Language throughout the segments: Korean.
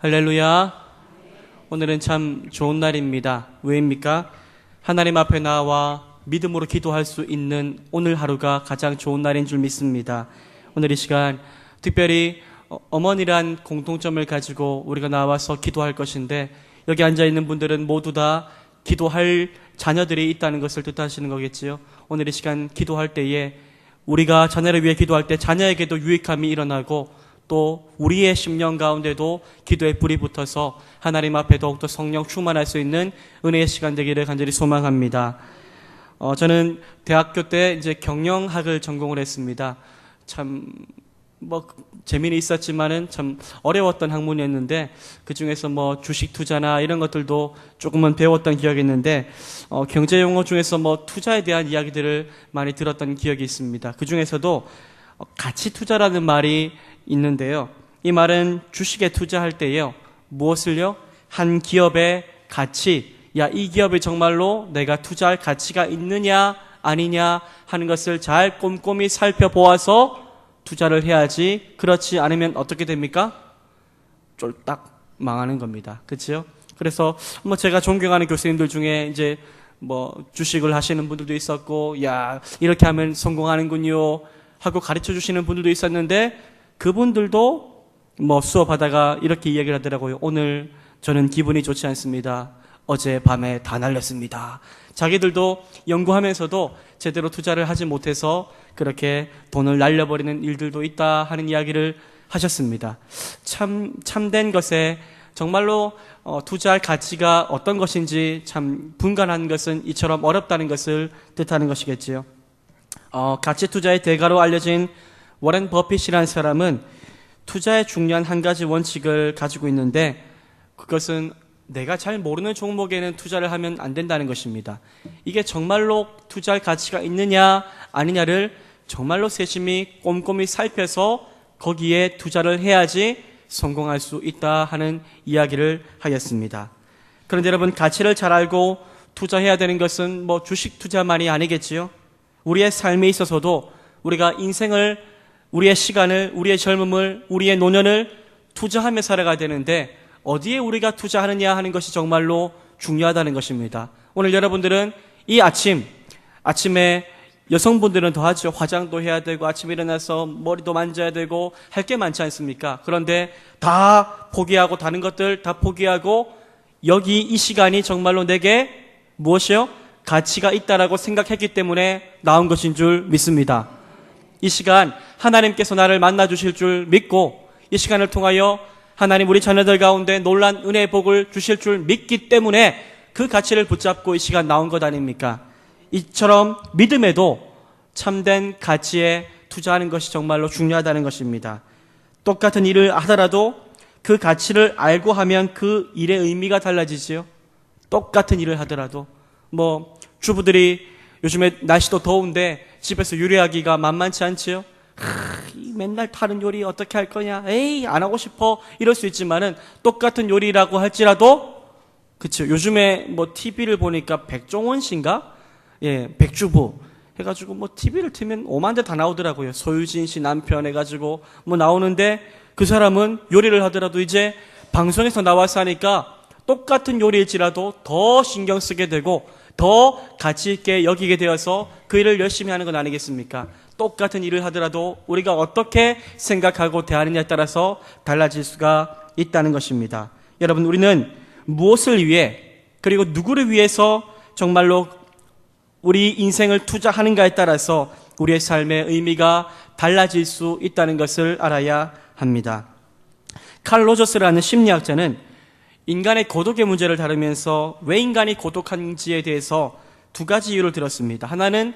할렐루야. 오늘은 참 좋은 날입니다. 왜입니까? 하나님 앞에 나와 믿음으로 기도할 수 있는 오늘 하루가 가장 좋은 날인 줄 믿습니다. 오늘 이 시간 특별히 어머니란 공통점을 가지고 우리가 나와서 기도할 것인데, 여기 앉아있는 분들은 모두 다 기도할 자녀들이 있다는 것을 뜻하시는 거겠지요. 오늘 이 시간 기도할 때에 우리가 자녀를 위해 기도할 때 자녀에게도 유익함이 일어나고, 또 우리의 심령 가운데도 기도의 불이 붙어서 하나님 앞에 더욱더 성령 충만할 수 있는 은혜의 시간 되기를 간절히 소망합니다. 저는 대학교 때 이제 경영학을 전공을 했습니다. 참 재미는 있었지만은 참 어려웠던 학문이었는데, 그 중에서 주식 투자나 이런 것들도 조금은 배웠던 기억이 있는데, 경제 용어 중에서 투자에 대한 이야기들을 많이 들었던 기억이 있습니다. 그 중에서도 가치 투자라는 말이 있는데요. 이 말은 주식에 투자할 때요, 무엇을요? 한 기업의 가치, 이 기업이 정말로 내가 투자할 가치가 있느냐 아니냐 하는 것을 잘 꼼꼼히 살펴보아서 투자를 해야지, 그렇지 않으면 어떻게 됩니까? 쫄딱 망하는 겁니다. 그렇죠? 그래서 제가 존경하는 교수님들 중에 이제 주식을 하시는 분들도 있었고, 이렇게 하면 성공하는군요 하고 가르쳐 주시는 분들도 있었는데, 그분들도 수업하다가 이렇게 이야기를 하더라고요. 오늘 저는 기분이 좋지 않습니다. 어젯밤에 다 날렸습니다. 자기들도 연구하면서도 제대로 투자를 하지 못해서 그렇게 돈을 날려버리는 일들도 있다 하는 이야기를 하셨습니다. 참된 것에 정말로 투자할 가치가 어떤 것인지 참 분간하는 것은 이처럼 어렵다는 것을 뜻하는 것이겠지요. 가치 투자의 대가로 알려진 워렌 버핏이라는 사람은 투자의 중요한 한 가지 원칙을 가지고 있는데, 그것은 내가 잘 모르는 종목에는 투자를 하면 안 된다는 것입니다. 이게 정말로 투자할 가치가 있느냐 아니냐를 정말로 세심히 꼼꼼히 살펴서 거기에 투자를 해야지 성공할 수 있다 하는 이야기를 하였습니다. 그런데 여러분, 가치를 잘 알고 투자해야 되는 것은 주식 투자만이 아니겠지요. 우리의 삶에 있어서도 우리가 인생을, 우리의 시간을, 우리의 젊음을, 우리의 노년을 투자하며 살아가야 되는데, 어디에 우리가 투자하느냐 하는 것이 정말로 중요하다는 것입니다. 오늘 여러분들은 이 아침에 여성분들은 더 하죠. 화장도 해야 되고 아침에 일어나서 머리도 만져야 되고 할 게 많지 않습니까? 그런데 다 포기하고, 다른 것들 다 포기하고, 여기 이 시간이 정말로 내게 무엇이요? 가치가 있다라고 생각했기 때문에 나온 것인 줄 믿습니다. 이 시간 하나님께서 나를 만나 주실 줄 믿고, 이 시간을 통하여 하나님 우리 자녀들 가운데 놀란 은혜의 복을 주실 줄 믿기 때문에 그 가치를 붙잡고 이 시간 나온 것 아닙니까? 이처럼 믿음에도 참된 가치에 투자하는 것이 정말로 중요하다는 것입니다. 똑같은 일을 하더라도 그 가치를 알고 하면 그 일의 의미가 달라지지요. 똑같은 일을 하더라도 주부들이 요즘에 날씨도 더운데 집에서 요리하기가 만만치 않지요. 맨날 다른 요리 어떻게 할 거냐, 안 하고 싶어, 이럴 수 있지만은 똑같은 요리라고 할지라도, 그쵸, 요즘에 TV를 보니까 백종원 씨인가? 백주부 해가지고 TV를 틀면 오만대 다 나오더라고요. 소유진 씨 남편 해가지고 나오는데, 그 사람은 요리를 하더라도 이제 방송에서 나와서 하니까 똑같은 요리일지라도 더 신경 쓰게 되고 더 가치 있게 여기게 되어서 그 일을 열심히 하는 건 아니겠습니까? 똑같은 일을 하더라도 우리가 어떻게 생각하고 대하느냐에 따라서 달라질 수가 있다는 것입니다. 여러분, 우리는 무엇을 위해, 그리고 누구를 위해서 정말로 우리 인생을 투자하는가에 따라서 우리의 삶의 의미가 달라질 수 있다는 것을 알아야 합니다. 칼 로저스라는 심리학자는 인간의 고독의 문제를 다루면서 왜 인간이 고독한지에 대해서 두 가지 이유를 들었습니다. 하나는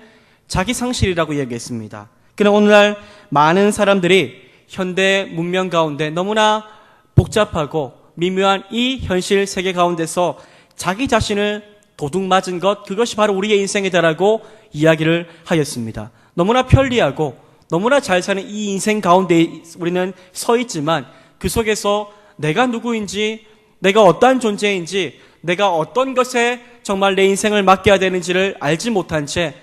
자기 상실이라고 얘기했습니다. 그러나 오늘날 많은 사람들이 현대 문명 가운데 너무나 복잡하고 미묘한 이 현실 세계 가운데서 자기 자신을 도둑맞은 것, 그것이 바로 우리의 인생이다라고 이야기를 하였습니다. 너무나 편리하고 너무나 잘 사는 이 인생 가운데 우리는 서 있지만, 그 속에서 내가 누구인지, 내가 어떠한 존재인지, 내가 어떤 것에 정말 내 인생을 맡겨야 되는지를 알지 못한 채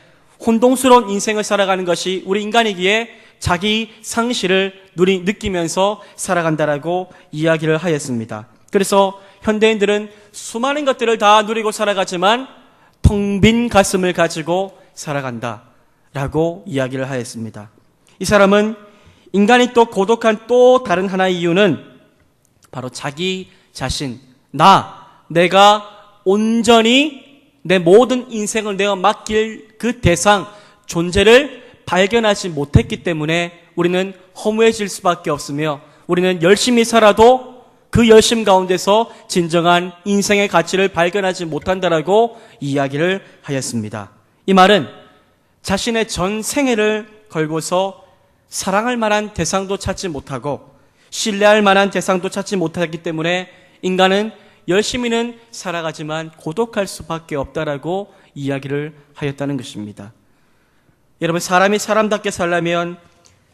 혼동스러운 인생을 살아가는 것이 우리 인간이기에 자기 상실을 느끼면서 살아간다라고 이야기를 하였습니다. 그래서 현대인들은 수많은 것들을 다 누리고 살아가지만 텅 빈 가슴을 가지고 살아간다 라고 이야기를 하였습니다. 이 사람은 인간이 또 고독한 또 다른 하나의 이유는 바로 자기 자신, 내가 온전히 내 모든 인생을 내어 맡길 그 대상, 존재를 발견하지 못했기 때문에 우리는 허무해질 수밖에 없으며 우리는 열심히 살아도 그 열심 가운데서 진정한 인생의 가치를 발견하지 못한다라고 이야기를 하였습니다. 이 말은 자신의 전 생애를 걸고서 사랑할 만한 대상도 찾지 못하고 신뢰할 만한 대상도 찾지 못하기 때문에 인간은 열심히는 살아가지만 고독할 수밖에 없다라고 이야기를 하였다는 것입니다. 여러분, 사람이 사람답게 살려면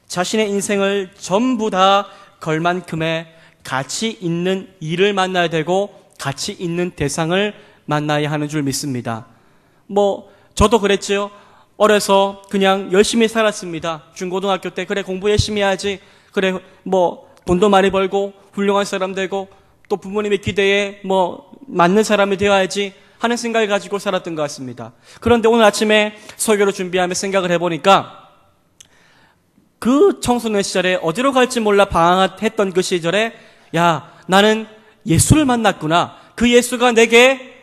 자신의 인생을 전부 다 걸 만큼의 가치 있는 일을 만나야 되고 가치 있는 대상을 만나야 하는 줄 믿습니다. 저도 그랬죠. 어려서 그냥 열심히 살았습니다. 중고등학교 때 그래 공부 열심히 해야지, 그래 돈도 많이 벌고 훌륭한 사람 되고 또 부모님의 기대에 맞는 사람이 되어야지 하는 생각을 가지고 살았던 것 같습니다. 그런데 오늘 아침에 설교를 준비하며 생각을 해보니까 그 청소년 시절에 어디로 갈지 몰라 방황했던 그 시절에 나는 예수를 만났구나. 그 예수가 내게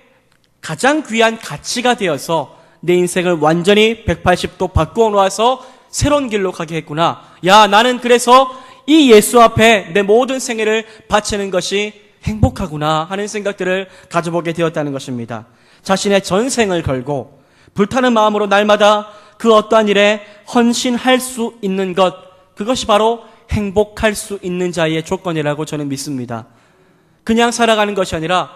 가장 귀한 가치가 되어서 내 인생을 완전히 180도 바꾸어 놓아서 새로운 길로 가게 했구나. 나는 그래서 이 예수 앞에 내 모든 생애를 바치는 것이 행복하구나 하는 생각들을 가져보게 되었다는 것입니다. 자신의 전생을 걸고 불타는 마음으로 날마다 그 어떠한 일에 헌신할 수 있는 것, 그것이 바로 행복할 수 있는 자의 조건이라고 저는 믿습니다. 그냥 살아가는 것이 아니라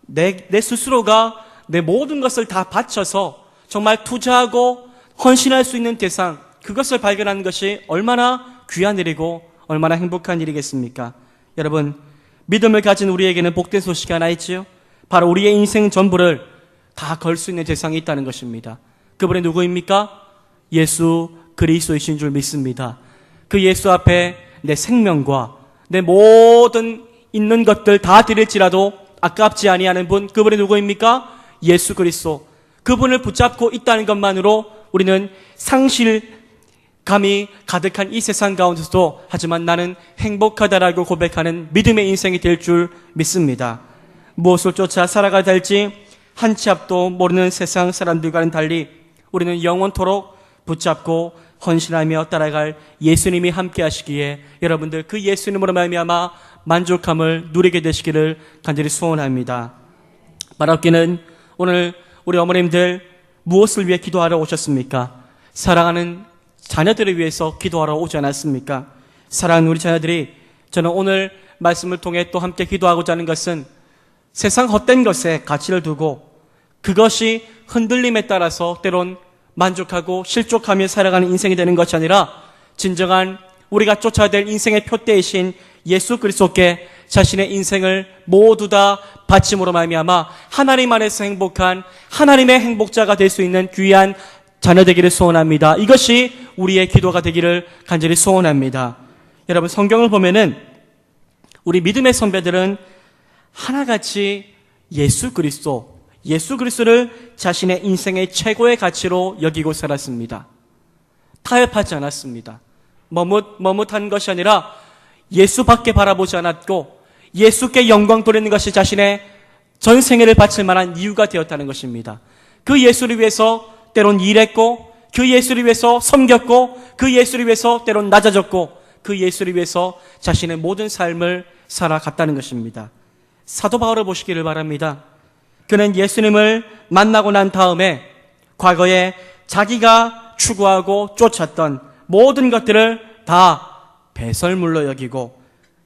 내 스스로가 내 모든 것을 다 바쳐서 정말 투자하고 헌신할 수 있는 대상, 그것을 발견하는 것이 얼마나 귀한 일이고 얼마나 행복한 일이겠습니까? 여러분, 믿음을 가진 우리에게는 복된 소식이 하나 있지요. 바로 우리의 인생 전부를 다 걸 수 있는 대상이 있다는 것입니다. 그분이 누구입니까? 예수 그리스도이신 줄 믿습니다. 그 예수 앞에 내 생명과 내 모든 있는 것들 다 드릴지라도 아깝지 아니하는 분, 그분이 누구입니까? 예수 그리스도. 그분을 붙잡고 있다는 것만으로 우리는 상실감이 가득한 이 세상 가운데서도 하지만 나는 행복하다라고 고백하는 믿음의 인생이 될 줄 믿습니다. 무엇을 쫓아 살아가야 될지 한 치 앞도 모르는 세상 사람들과는 달리 우리는 영원토록 붙잡고 헌신하며 따라갈 예수님이 함께 하시기에 여러분들 그 예수님으로 말미암아 만족함을 누리게 되시기를 간절히 소원합니다. 말없기는 오늘 우리 어머님들 무엇을 위해 기도하러 오셨습니까? 사랑하는 자녀들을 위해서 기도하러 오지 않았습니까? 사랑하는 우리 자녀들이, 저는 오늘 말씀을 통해 또 함께 기도하고자 하는 것은 세상 헛된 것에 가치를 두고 그것이 흔들림에 따라서 때론 만족하고 실족하며 살아가는 인생이 되는 것이 아니라 진정한 우리가 쫓아야 될 인생의 표대이신 예수 그리스도께 자신의 인생을 모두 다 바침으로 말미암아 하나님 안에서 행복한 하나님의 행복자가 될 수 있는 귀한 자녀 되기를 소원합니다. 이것이 우리의 기도가 되기를 간절히 소원합니다. 여러분, 성경을 보면은 우리 믿음의 선배들은 하나같이 예수 그리스도를 자신의 인생의 최고의 가치로 여기고 살았습니다. 타협하지 않았습니다. 머뭇한 것이 아니라 예수밖에 바라보지 않았고 예수께 영광 돌리는 것이 자신의 전생애를 바칠 만한 이유가 되었다는 것입니다. 그 예수를 위해서 때론 일했고, 그 예수를 위해서 섬겼고, 그 예수를 위해서 때론 낮아졌고, 그 예수를 위해서 자신의 모든 삶을 살아갔다는 것입니다. 사도 바울을 보시기를 바랍니다. 그는 예수님을 만나고 난 다음에 과거에 자기가 추구하고 쫓았던 모든 것들을 다 배설물로 여기고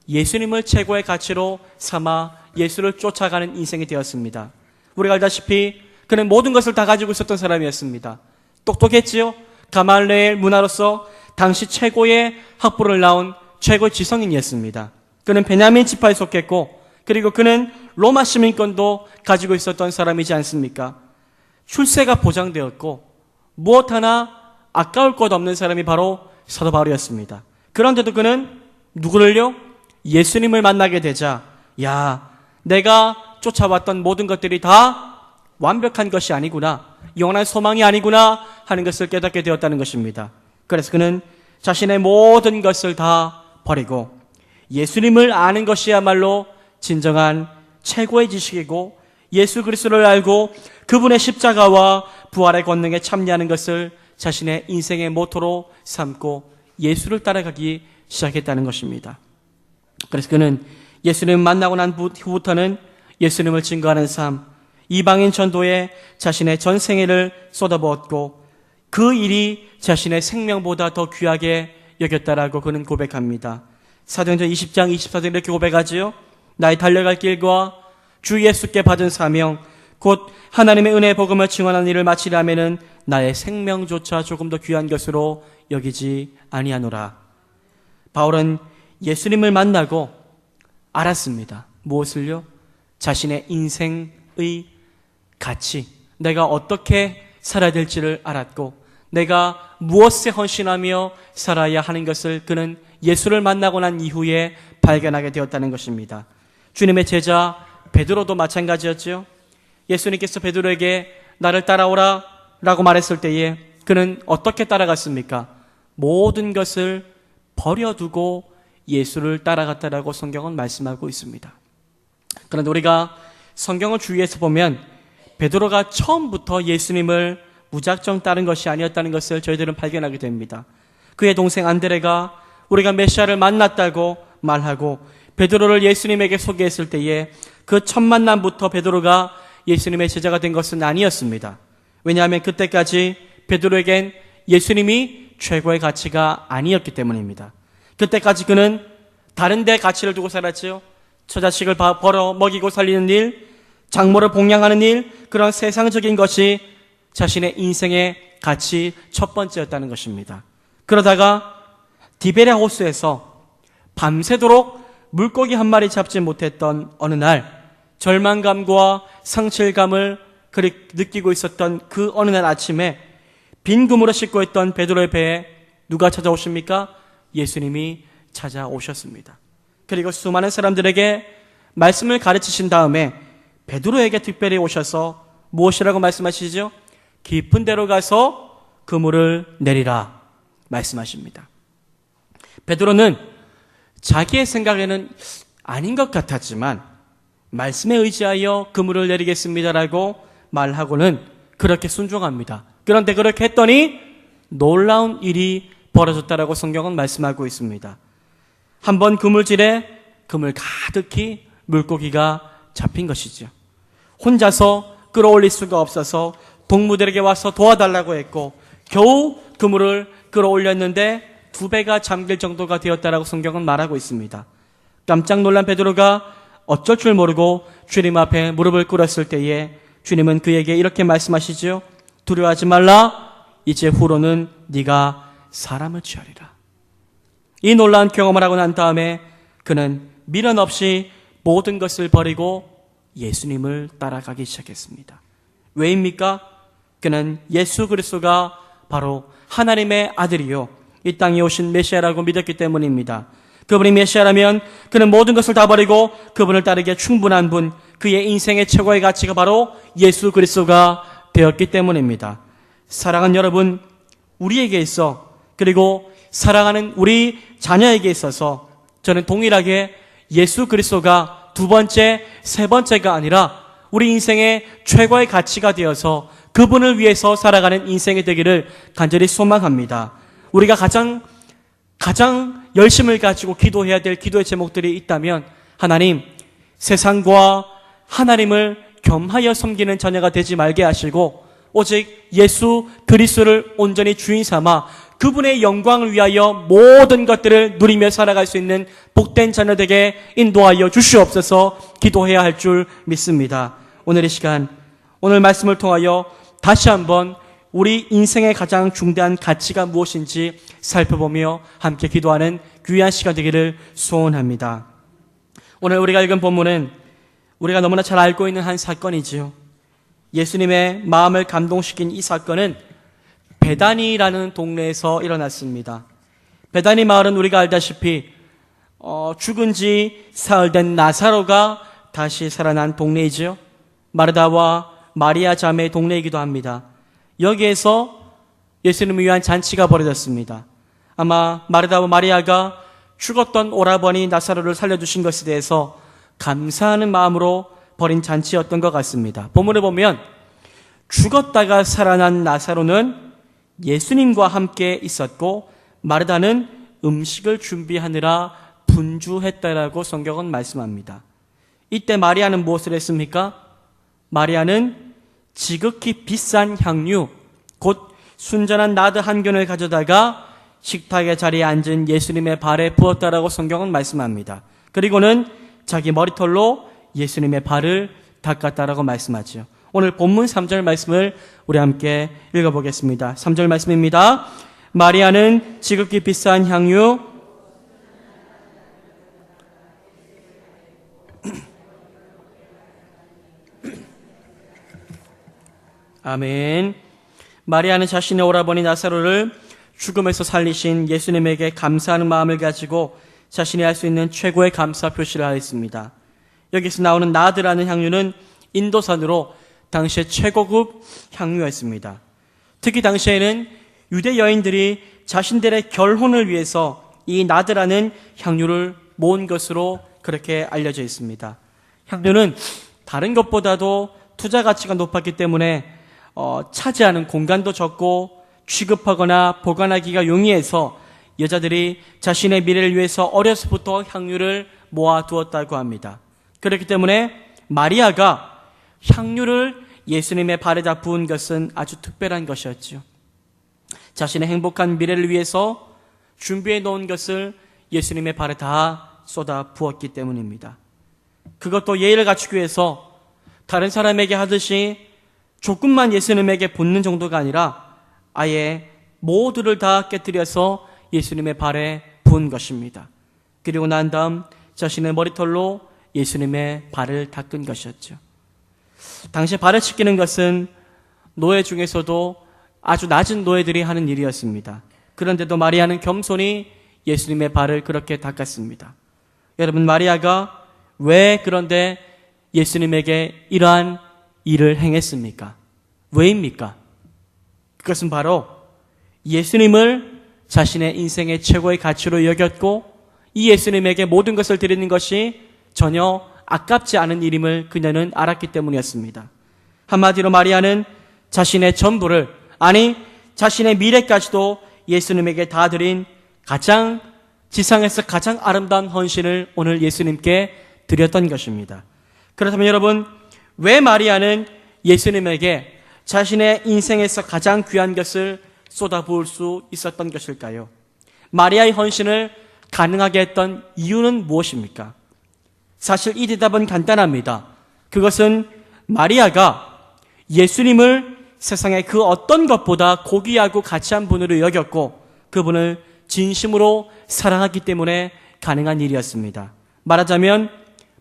예수님을 최고의 가치로 삼아 예수를 쫓아가는 인생이 되었습니다. 우리가 알다시피 그는 모든 것을 다 가지고 있었던 사람이었습니다. 똑똑했지요. 가말레엘 문화로서 당시 최고의 학부를 나온 최고의 지성인이었습니다. 그는 베냐민 지파에 속했고, 그리고 그는 로마 시민권도 가지고 있었던 사람이지 않습니까? 출세가 보장되었고 무엇 하나 아까울 것 없는 사람이 바로 사도 바울이었습니다. 그런데도 그는 누구를요? 예수님을 만나게 되자, 내가 쫓아왔던 모든 것들이 다 완벽한 것이 아니구나, 영원한 소망이 아니구나 하는 것을 깨닫게 되었다는 것입니다. 그래서 그는 자신의 모든 것을 다 버리고 예수님을 아는 것이야말로 진정한 최고의 지식이고, 예수 그리스도를 알고 그분의 십자가와 부활의 권능에 참여하는 것을 자신의 인생의 모토로 삼고 예수를 따라가기 시작했다는 것입니다. 그래서 그는 예수님을 만나고 난 후부터는 예수님을 증거하는 삶, 이방인 전도에 자신의 전 생애를 쏟아부었고 그 일이 자신의 생명보다 더 귀하게 여겼다라고 그는 고백합니다. 사도행전 20장 24절에 이렇게 고백하지요. 나의 달려갈 길과 주 예수께 받은 사명, 곧 하나님의 은혜의 복음을 증언하는 일을 마치려면은 나의 생명조차 조금 더 귀한 것으로 여기지 아니하노라. 바울은 예수님을 만나고 알았습니다. 무엇을요? 자신의 인생의 가치, 내가 어떻게 살아야 될지를 알았고 내가 무엇에 헌신하며 살아야 하는 것을 그는 예수를 만나고 난 이후에 발견하게 되었다는 것입니다. 주님의 제자 베드로도 마찬가지였죠. 예수님께서 베드로에게 나를 따라오라 라고 말했을 때에 그는 어떻게 따라갔습니까? 모든 것을 버려두고 예수를 따라갔다라고 성경은 말씀하고 있습니다. 그런데 우리가 성경을 주위에서 보면 베드로가 처음부터 예수님을 무작정 따른 것이 아니었다는 것을 저희들은 발견하게 됩니다. 그의 동생 안드레가 우리가 메시아를 만났다고 말하고 베드로를 예수님에게 소개했을 때에 그 첫 만남부터 베드로가 예수님의 제자가 된 것은 아니었습니다. 왜냐하면 그때까지 베드로에겐 예수님이 최고의 가치가 아니었기 때문입니다. 그때까지 그는 다른 데 가치를 두고 살았지요. 처자식을 벌어 먹이고 살리는 일, 장모를 봉양하는 일, 그런 세상적인 것이 자신의 인생의 가치 첫 번째였다는 것입니다. 그러다가 디베랴 호수에서 밤새도록 물고기 한 마리 잡지 못했던 어느 날, 절망감과 상실감을 느끼고 있었던 그 어느 날 아침에 빈 그물을 싣고 있던 베드로의 배에 누가 찾아오십니까? 예수님이 찾아오셨습니다. 그리고 수많은 사람들에게 말씀을 가르치신 다음에 베드로에게 특별히 오셔서 무엇이라고 말씀하시죠? 깊은 데로 가서 그물을 내리라 말씀하십니다. 베드로는 자기의 생각에는 아닌 것 같았지만 말씀에 의지하여 그물을 내리겠습니다라고 말하고는 그렇게 순종합니다. 그런데 그렇게 했더니 놀라운 일이 벌어졌다라고 성경은 말씀하고 있습니다. 한번 그물질에 그물 가득히 물고기가 잡힌 것이죠. 혼자서 끌어올릴 수가 없어서 동무들에게 와서 도와달라고 했고 겨우 그물을 끌어올렸는데 2배가 잠길 정도가 되었다라고 성경은 말하고 있습니다. 깜짝 놀란 베드로가 어쩔 줄 모르고 주님 앞에 무릎을 꿇었을 때에 주님은 그에게 이렇게 말씀하시죠. 두려워하지 말라. 이제 후로는 네가 사람을 취하리라. 이 놀라운 경험을 하고 난 다음에 그는 미련 없이 모든 것을 버리고 예수님을 따라가기 시작했습니다. 왜입니까? 그는 예수 그리스도가 바로 하나님의 아들이요 이 땅에 오신 메시아라고 믿었기 때문입니다. 그분이 메시아라면 그는 모든 것을 다 버리고 그분을 따르기에 충분한 분, 그의 인생의 최고의 가치가 바로 예수 그리스도가 되었기 때문입니다. 사랑하는 여러분, 우리에게 있어 그리고 사랑하는 우리 자녀에게 있어서 저는 동일하게 예수 그리스도가 두 번째, 세 번째가 아니라 우리 인생의 최고의 가치가 되어서 그분을 위해서 살아가는 인생이 되기를 간절히 소망합니다. 우리가 가장 열심을 가지고 기도해야 될 기도의 제목들이 있다면 하나님, 세상과 하나님을 겸하여 섬기는 자녀가 되지 말게 하시고 오직 예수 그리스도를 온전히 주인 삼아 그분의 영광을 위하여 모든 것들을 누리며 살아갈 수 있는 복된 자녀들에게 인도하여 주시옵소서 기도해야 할 줄 믿습니다. 오늘 이 시간, 오늘 말씀을 통하여 다시 한번 우리 인생의 가장 중대한 가치가 무엇인지 살펴보며 함께 기도하는 귀한 시간 되기를 소원합니다. 오늘 우리가 읽은 본문은 우리가 너무나 잘 알고 있는 한 사건이지요. 예수님의 마음을 감동시킨 이 사건은 베다니라는 동네에서 일어났습니다. 베다니 마을은 우리가 알다시피 죽은 지 사흘 된 나사로가 다시 살아난 동네이죠. 마르다와 마리아 자매의 동네이기도 합니다. 여기에서 예수님을 위한 잔치가 벌어졌습니다. 아마 마르다와 마리아가 죽었던 오라버니 나사로를 살려주신 것에 대해서 감사하는 마음으로 벌인 잔치였던 것 같습니다. 본문을 보면 죽었다가 살아난 나사로는 예수님과 함께 있었고 마르다는 음식을 준비하느라 분주했다라고 성경은 말씀합니다. 이때 마리아는 무엇을 했습니까? 마리아는 지극히 비싼 향유, 곧 순전한 나드 한 견을 가져다가 식탁의 자리에 앉은 예수님의 발에 부었다라고 성경은 말씀합니다. 그리고는 자기 머리털로 예수님의 발을 닦았다라고 말씀하죠. 오늘 본문 3절 말씀을 우리 함께 읽어보겠습니다. 3절 말씀입니다. 마리아는 지극히 비싼 향유, 아멘. 마리아는 자신의 오라버니 나사로를 죽음에서 살리신 예수님에게 감사하는 마음을 가지고 자신이 할 수 있는 최고의 감사 표시를 하였습니다. 여기서 나오는 나드라는 향유는 인도산으로 당시의 최고급 향유였습니다. 특히 당시에는 유대 여인들이 자신들의 결혼을 위해서 이 나드라는 향유를 모은 것으로 그렇게 알려져 있습니다. 향유는 다른 것보다도 투자 가치가 높았기 때문에 차지하는 공간도 적고 취급하거나 보관하기가 용이해서 여자들이 자신의 미래를 위해서 어려서부터 향유를 모아두었다고 합니다. 그렇기 때문에 마리아가 향유를 예수님의 발에다 부은 것은 아주 특별한 것이었죠. 자신의 행복한 미래를 위해서 준비해 놓은 것을 예수님의 발에 다 쏟아 부었기 때문입니다. 그것도 예의를 갖추기 위해서 다른 사람에게 하듯이 조금만 예수님에게 붓는 정도가 아니라 아예 모두를 다 깨뜨려서 예수님의 발에 부은 것입니다. 그리고 난 다음 자신의 머리털로 예수님의 발을 닦은 것이었죠. 당시 발을 씻기는 것은 노예 중에서도 아주 낮은 노예들이 하는 일이었습니다. 그런데도 마리아는 겸손히 예수님의 발을 그렇게 닦았습니다. 여러분, 마리아가 왜 그런데 예수님에게 이러한 일을 행했습니까? 왜입니까? 그것은 바로 예수님을 자신의 인생의 최고의 가치로 여겼고 이 예수님에게 모든 것을 드리는 것이 전혀 아깝지 않은 일임을 그녀는 알았기 때문이었습니다. 한마디로 마리아는 자신의 전부를, 아니 자신의 미래까지도 예수님에게 다 드린 지상에서 가장 아름다운 헌신을 오늘 예수님께 드렸던 것입니다. 그렇다면 여러분, 왜 마리아는 예수님에게 자신의 인생에서 가장 귀한 것을 쏟아부을 수 있었던 것일까요? 마리아의 헌신을 가능하게 했던 이유는 무엇입니까? 사실 이 대답은 간단합니다. 그것은 마리아가 예수님을 세상의 그 어떤 것보다 고귀하고 가치한 분으로 여겼고 그분을 진심으로 사랑하기 때문에 가능한 일이었습니다. 말하자면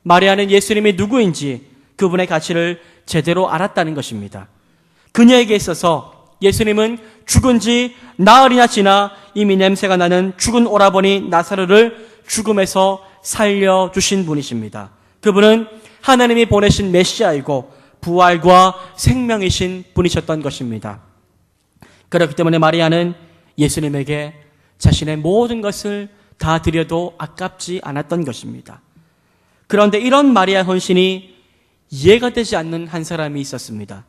마리아는 예수님이 누구인지 그분의 가치를 제대로 알았다는 것입니다. 그녀에게 있어서 예수님은 죽은 지 나흘이나 지나 이미 냄새가 나는 죽은 오라버니 나사로를 죽음에서 살려주신 분이십니다. 그분은 하나님이 보내신 메시아이고 부활과 생명이신 분이셨던 것입니다. 그렇기 때문에 마리아는 예수님에게 자신의 모든 것을 다 드려도 아깝지 않았던 것입니다. 그런데 이런 마리아의 헌신이 이해가 되지 않는 한 사람이 있었습니다.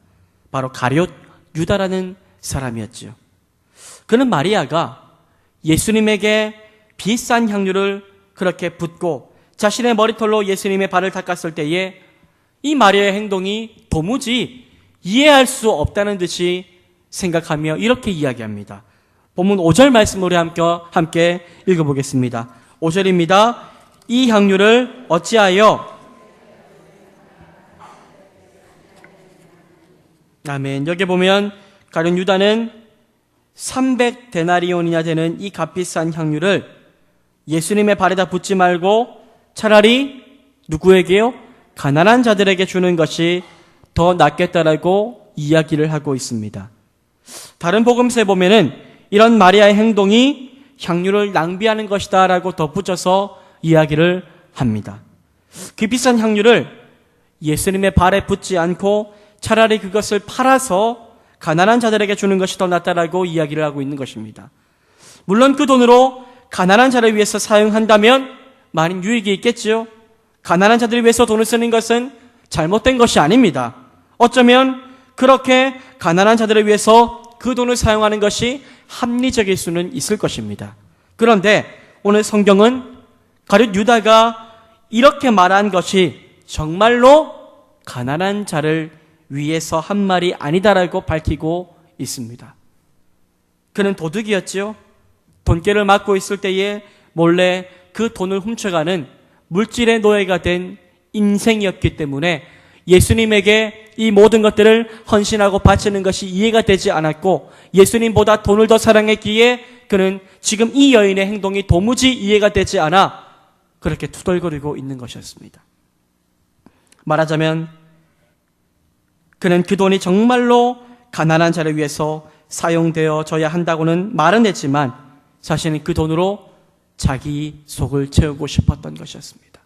바로 가룟 유다라는 사람이었죠. 그는 마리아가 예수님에게 비싼 향유를 그렇게 붓고 자신의 머리털로 예수님의 발을 닦았을 때에 이 마리아의 행동이 도무지 이해할 수 없다는 듯이 생각하며 이렇게 이야기합니다. 본문 5절 말씀을 우리 함께 읽어보겠습니다. 5절입니다. 이 향유를 어찌하여 아멘. 여기 보면 가룟 유다는 300데나리온이나 되는 이 값비싼 향유를 예수님의 발에다 붓지 말고 차라리 누구에게요? 가난한 자들에게 주는 것이 더 낫겠다라고 이야기를 하고 있습니다. 다른 복음서에 보면은 이런 마리아의 행동이 향유를 낭비하는 것이다 라고 덧붙여서 이야기를 합니다. 그 비싼 향유를 예수님의 발에 붙지 않고 차라리 그것을 팔아서 가난한 자들에게 주는 것이 더 낫다라고 이야기를 하고 있는 것입니다. 물론 그 돈으로 가난한 자를 위해서 사용한다면 많은 유익이 있겠지요. 가난한 자들을 위해서 돈을 쓰는 것은 잘못된 것이 아닙니다. 어쩌면 그렇게 가난한 자들을 위해서 그 돈을 사용하는 것이 합리적일 수는 있을 것입니다. 그런데 오늘 성경은 가룟 유다가 이렇게 말한 것이 정말로 가난한 자를 위해서 한 말이 아니다라고 밝히고 있습니다. 그는 도둑이었지요. 돈깨를 맡고 있을 때에 몰래 그 돈을 훔쳐가는 물질의 노예가 된 인생이었기 때문에 예수님에게 이 모든 것들을 헌신하고 바치는 것이 이해가 되지 않았고 예수님보다 돈을 더 사랑했기에 그는 지금 이 여인의 행동이 도무지 이해가 되지 않아 그렇게 투덜거리고 있는 것이었습니다. 말하자면 그는 그 돈이 정말로 가난한 자를 위해서 사용되어져야 한다고는 말은 했지만 자신은 그 돈으로 자기 속을 채우고 싶었던 것이었습니다.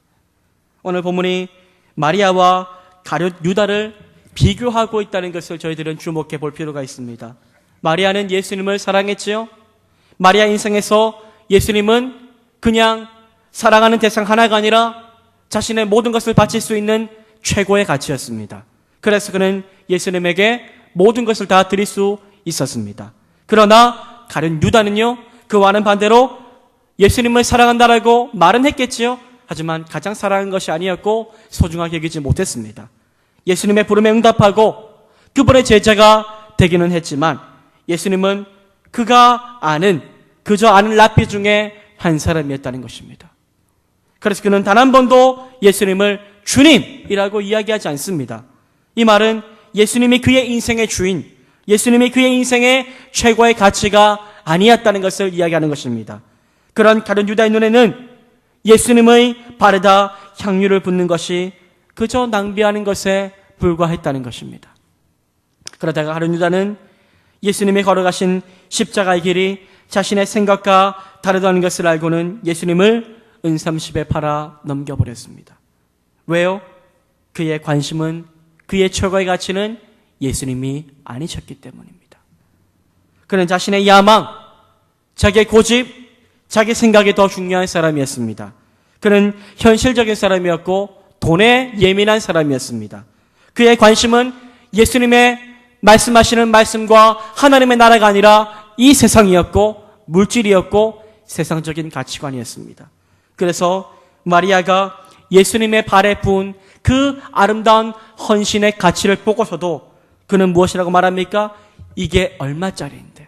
오늘 본문이 마리아와 가룟 유다를 비교하고 있다는 것을 저희들은 주목해 볼 필요가 있습니다. 마리아는 예수님을 사랑했지요. 마리아 인생에서 예수님은 그냥 사랑하는 대상 하나가 아니라 자신의 모든 것을 바칠 수 있는 최고의 가치였습니다. 그래서 그는 예수님에게 모든 것을 다 드릴 수 있었습니다. 그러나 가룟 유다는요, 그와는 반대로 예수님을 사랑한다라고 말은 했겠지요. 하지만 가장 사랑한 것이 아니었고 소중하게 여기지 못했습니다. 예수님의 부름에 응답하고 그분의 제자가 되기는 했지만 예수님은 그저 아는 랍비 중에 한 사람이었다는 것입니다. 그래서 그는 단 한 번도 예수님을 주님이라고 이야기하지 않습니다. 이 말은 예수님이 그의 인생의 주인, 예수님이 그의 인생의 최고의 가치가 아니었다는 것을 이야기하는 것입니다. 그런 가룟 유다의 눈에는 예수님의 발에다 향유를 붓는 것이 그저 낭비하는 것에 불과했다는 것입니다. 그러다가 가룟 유다는 예수님이 걸어가신 십자가의 길이 자신의 생각과 다르다는 것을 알고는 예수님을 은삼십에 팔아 넘겨버렸습니다. 왜요? 그의 관심은, 그의 최고의 가치는 예수님이 아니셨기 때문입니다. 그는 자신의 야망, 자기의 고집, 자기 생각이 더 중요한 사람이었습니다. 그는 현실적인 사람이었고 돈에 예민한 사람이었습니다. 그의 관심은 예수님의 말씀하시는 말씀과 하나님의 나라가 아니라 이 세상이었고 물질이었고 세상적인 가치관이었습니다. 그래서 마리아가 예수님의 발에 부은 그 아름다운 헌신의 가치를 보고서도 그는 무엇이라고 말합니까? 이게 얼마짜리인데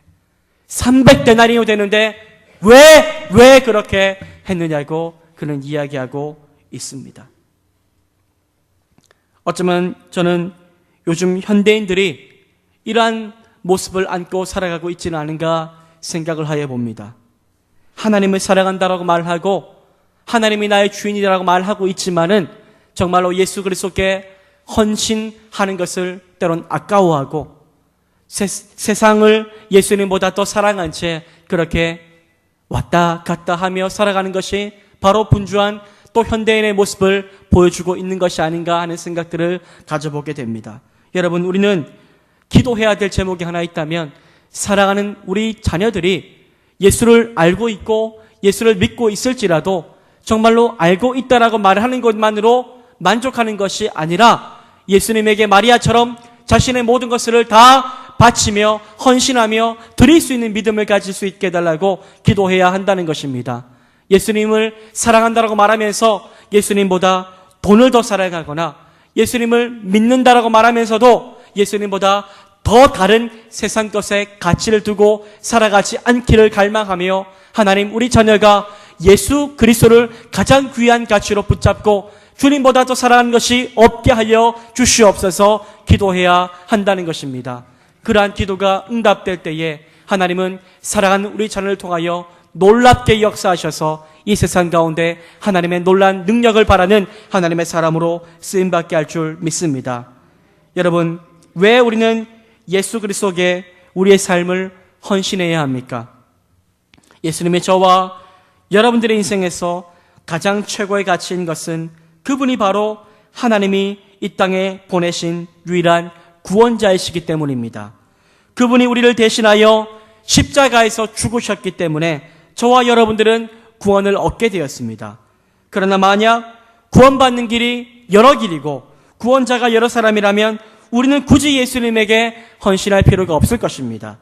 300데나리오 되는데 왜 그렇게 했느냐고 그는 이야기하고 있습니다. 어쩌면 저는 요즘 현대인들이 이러한 모습을 안고 살아가고 있지는 않은가 생각을 하여 봅니다. 하나님을 사랑한다라고 말하고 하나님이 나의 주인이라고 말하고 있지만은 정말로 예수 그리스도께 헌신하는 것을 때론 아까워하고 세상을 예수님보다 더 사랑한 채 그렇게 왔다 갔다 하며 살아가는 것이 바로 분주한 또 현대인의 모습을 보여주고 있는 것이 아닌가 하는 생각들을 가져보게 됩니다. 여러분, 우리는 기도해야 될 제목이 하나 있다면 사랑하는 우리 자녀들이 예수를 알고 있고 예수를 믿고 있을지라도 정말로 알고 있다라고 말하는 것만으로 만족하는 것이 아니라 예수님에게 마리아처럼 자신의 모든 것을 다 바치며 헌신하며 드릴 수 있는 믿음을 가질 수 있게 해달라고 기도해야 한다는 것입니다. 예수님을 사랑한다라고 말하면서 예수님보다 돈을 더 사랑하거나 예수님을 믿는다라고 말하면서도 예수님보다 더 다른 세상 것에 가치를 두고 살아가지 않기를 갈망하며 하나님, 우리 자녀가 예수 그리스도를 가장 귀한 가치로 붙잡고 주님보다 더 사랑하는 것이 없게 하여 주시옵소서 기도해야 한다는 것입니다. 그러한 기도가 응답될 때에 하나님은 사랑하는 우리 자녀를 통하여 놀랍게 역사하셔서 이 세상 가운데 하나님의 놀라운 능력을 바라는 하나님의 사람으로 쓰임받게 할 줄 믿습니다. 여러분, 왜 우리는 예수 그리스도에게 우리의 삶을 헌신해야 합니까? 예수님이 저와 여러분들의 인생에서 가장 최고의 가치인 것은 그분이 바로 하나님이 이 땅에 보내신 유일한 구원자이시기 때문입니다. 그분이 우리를 대신하여 십자가에서 죽으셨기 때문에 저와 여러분들은 구원을 얻게 되었습니다. 그러나 만약 구원받는 길이 여러 길이고 구원자가 여러 사람이라면 우리는 굳이 예수님에게 헌신할 필요가 없을 것입니다.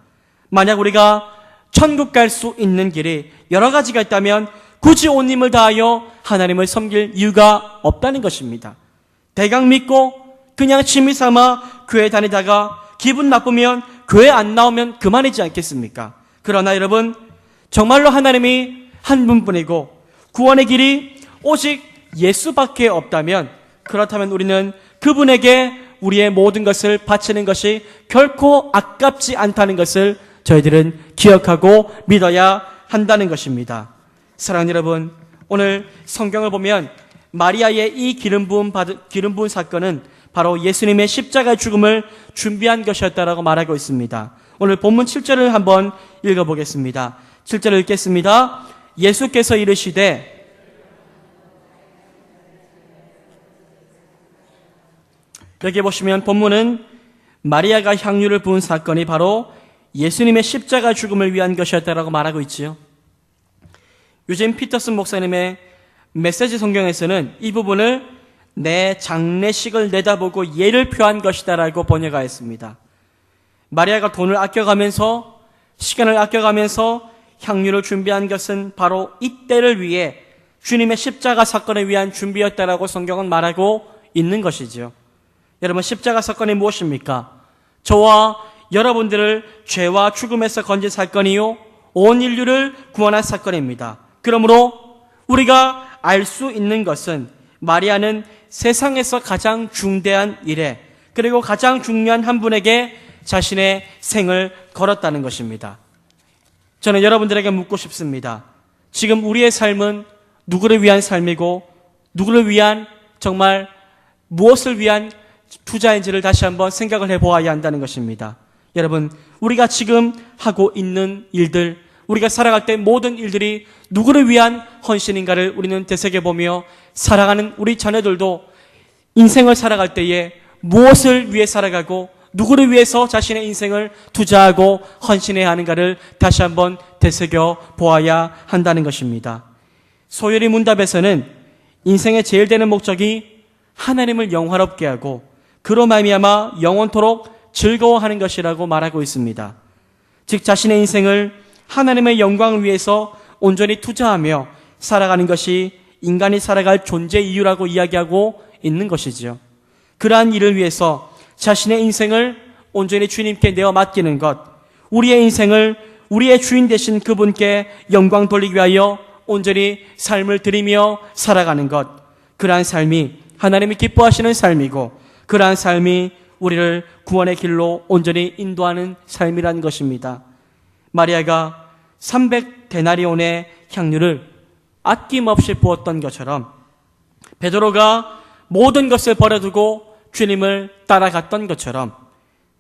만약 우리가 천국 갈 수 있는 길이 여러 가지가 있다면 굳이 온 힘을 다하여 하나님을 섬길 이유가 없다는 것입니다. 대강 믿고 그냥 취미 삼아 교회 다니다가 기분 나쁘면 교회 안 나오면 그만이지 않겠습니까? 그러나 여러분, 정말로 하나님이 한 분뿐이고 구원의 길이 오직 예수밖에 없다면, 그렇다면 우리는 그분에게 우리의 모든 것을 바치는 것이 결코 아깝지 않다는 것을 저희들은 기억하고 믿어야 한다는 것입니다. 사랑하는 여러분, 오늘 성경을 보면 마리아의 이 기름 부은 사건은 바로 예수님의 십자가 죽음을 준비한 것이었다라고 말하고 있습니다. 오늘 본문 7절을 한번 읽어보겠습니다. 7절을 읽겠습니다. 예수께서 이르시되, 여기 보시면 본문은 마리아가 향유를 부은 사건이 바로 예수님의 십자가 죽음을 위한 것이었다라고 말하고 있지요. 요즘 피터슨 목사님의 메시지 성경에서는 이 부분을 내 장례식을 내다보고 예를 표한 것이다라고 번역하였습니다. 마리아가 돈을 아껴가면서, 시간을 아껴가면서 향유를 준비한 것은 바로 이때를 위해 주님의 십자가 사건을 위한 준비였다라고 성경은 말하고 있는 것이죠. 여러분, 십자가 사건이 무엇입니까? 저와 여러분들을 죄와 죽음에서 건진 사건이요, 온 인류를 구원한 사건입니다. 그러므로 우리가 알 수 있는 것은 마리아는 세상에서 가장 중대한 일에, 그리고 가장 중요한 한 분에게 자신의 생을 걸었다는 것입니다. 저는 여러분들에게 묻고 싶습니다. 지금 우리의 삶은 누구를 위한 삶이고 누구를 위한, 정말 무엇을 위한 투자인지를 다시 한번 생각을 해보아야 한다는 것입니다. 여러분, 우리가 지금 하고 있는 일들, 우리가 살아갈 때 모든 일들이 누구를 위한 헌신인가를 우리는 되새겨보며 살아가는 우리 자녀들도 인생을 살아갈 때에 무엇을 위해 살아가고 누구를 위해서 자신의 인생을 투자하고 헌신해야 하는가를 다시 한번 되새겨 보아야 한다는 것입니다. 소요리 문답에서는 인생의 제일 되는 목적이 하나님을 영화롭게 하고 그로 말미암아 영원토록 즐거워하는 것이라고 말하고 있습니다. 즉, 자신의 인생을 하나님의 영광을 위해서 온전히 투자하며 살아가는 것이 인간이 살아갈 존재 이유라고 이야기하고 있는 것이지요. 그러한 일을 위해서 자신의 인생을 온전히 주님께 내어 맡기는 것, 우리의 인생을 우리의 주인 되신 그분께 영광 돌리기 위하여 온전히 삶을 드리며 살아가는 것, 그러한 삶이 하나님이 기뻐하시는 삶이고 그러한 삶이 우리를 구원의 길로 온전히 인도하는 삶이라는 것입니다. 마리아가 300데나리온의 향유를 아낌없이 부었던 것처럼 베드로가 모든 것을 버려두고 주님을 따라갔던 것처럼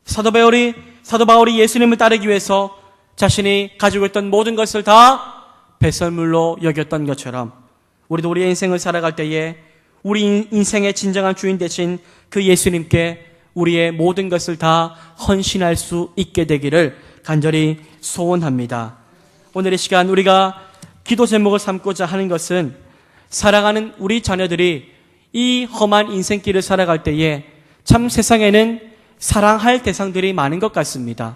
사도 바울이 예수님을 따르기 위해서 자신이 가지고 있던 모든 것을 다 배설물로 여겼던 것처럼 우리도 우리의 인생을 살아갈 때에 우리 인생의 진정한 주인 되신 그 예수님께 우리의 모든 것을 다 헌신할 수 있게 되기를 간절히 소원합니다. 오늘 이 시간 우리가 기도 제목을 삼고자 하는 것은 살아가는 우리 자녀들이 이 험한 인생길을 살아갈 때에 참 세상에는 사랑할 대상들이 많은 것 같습니다.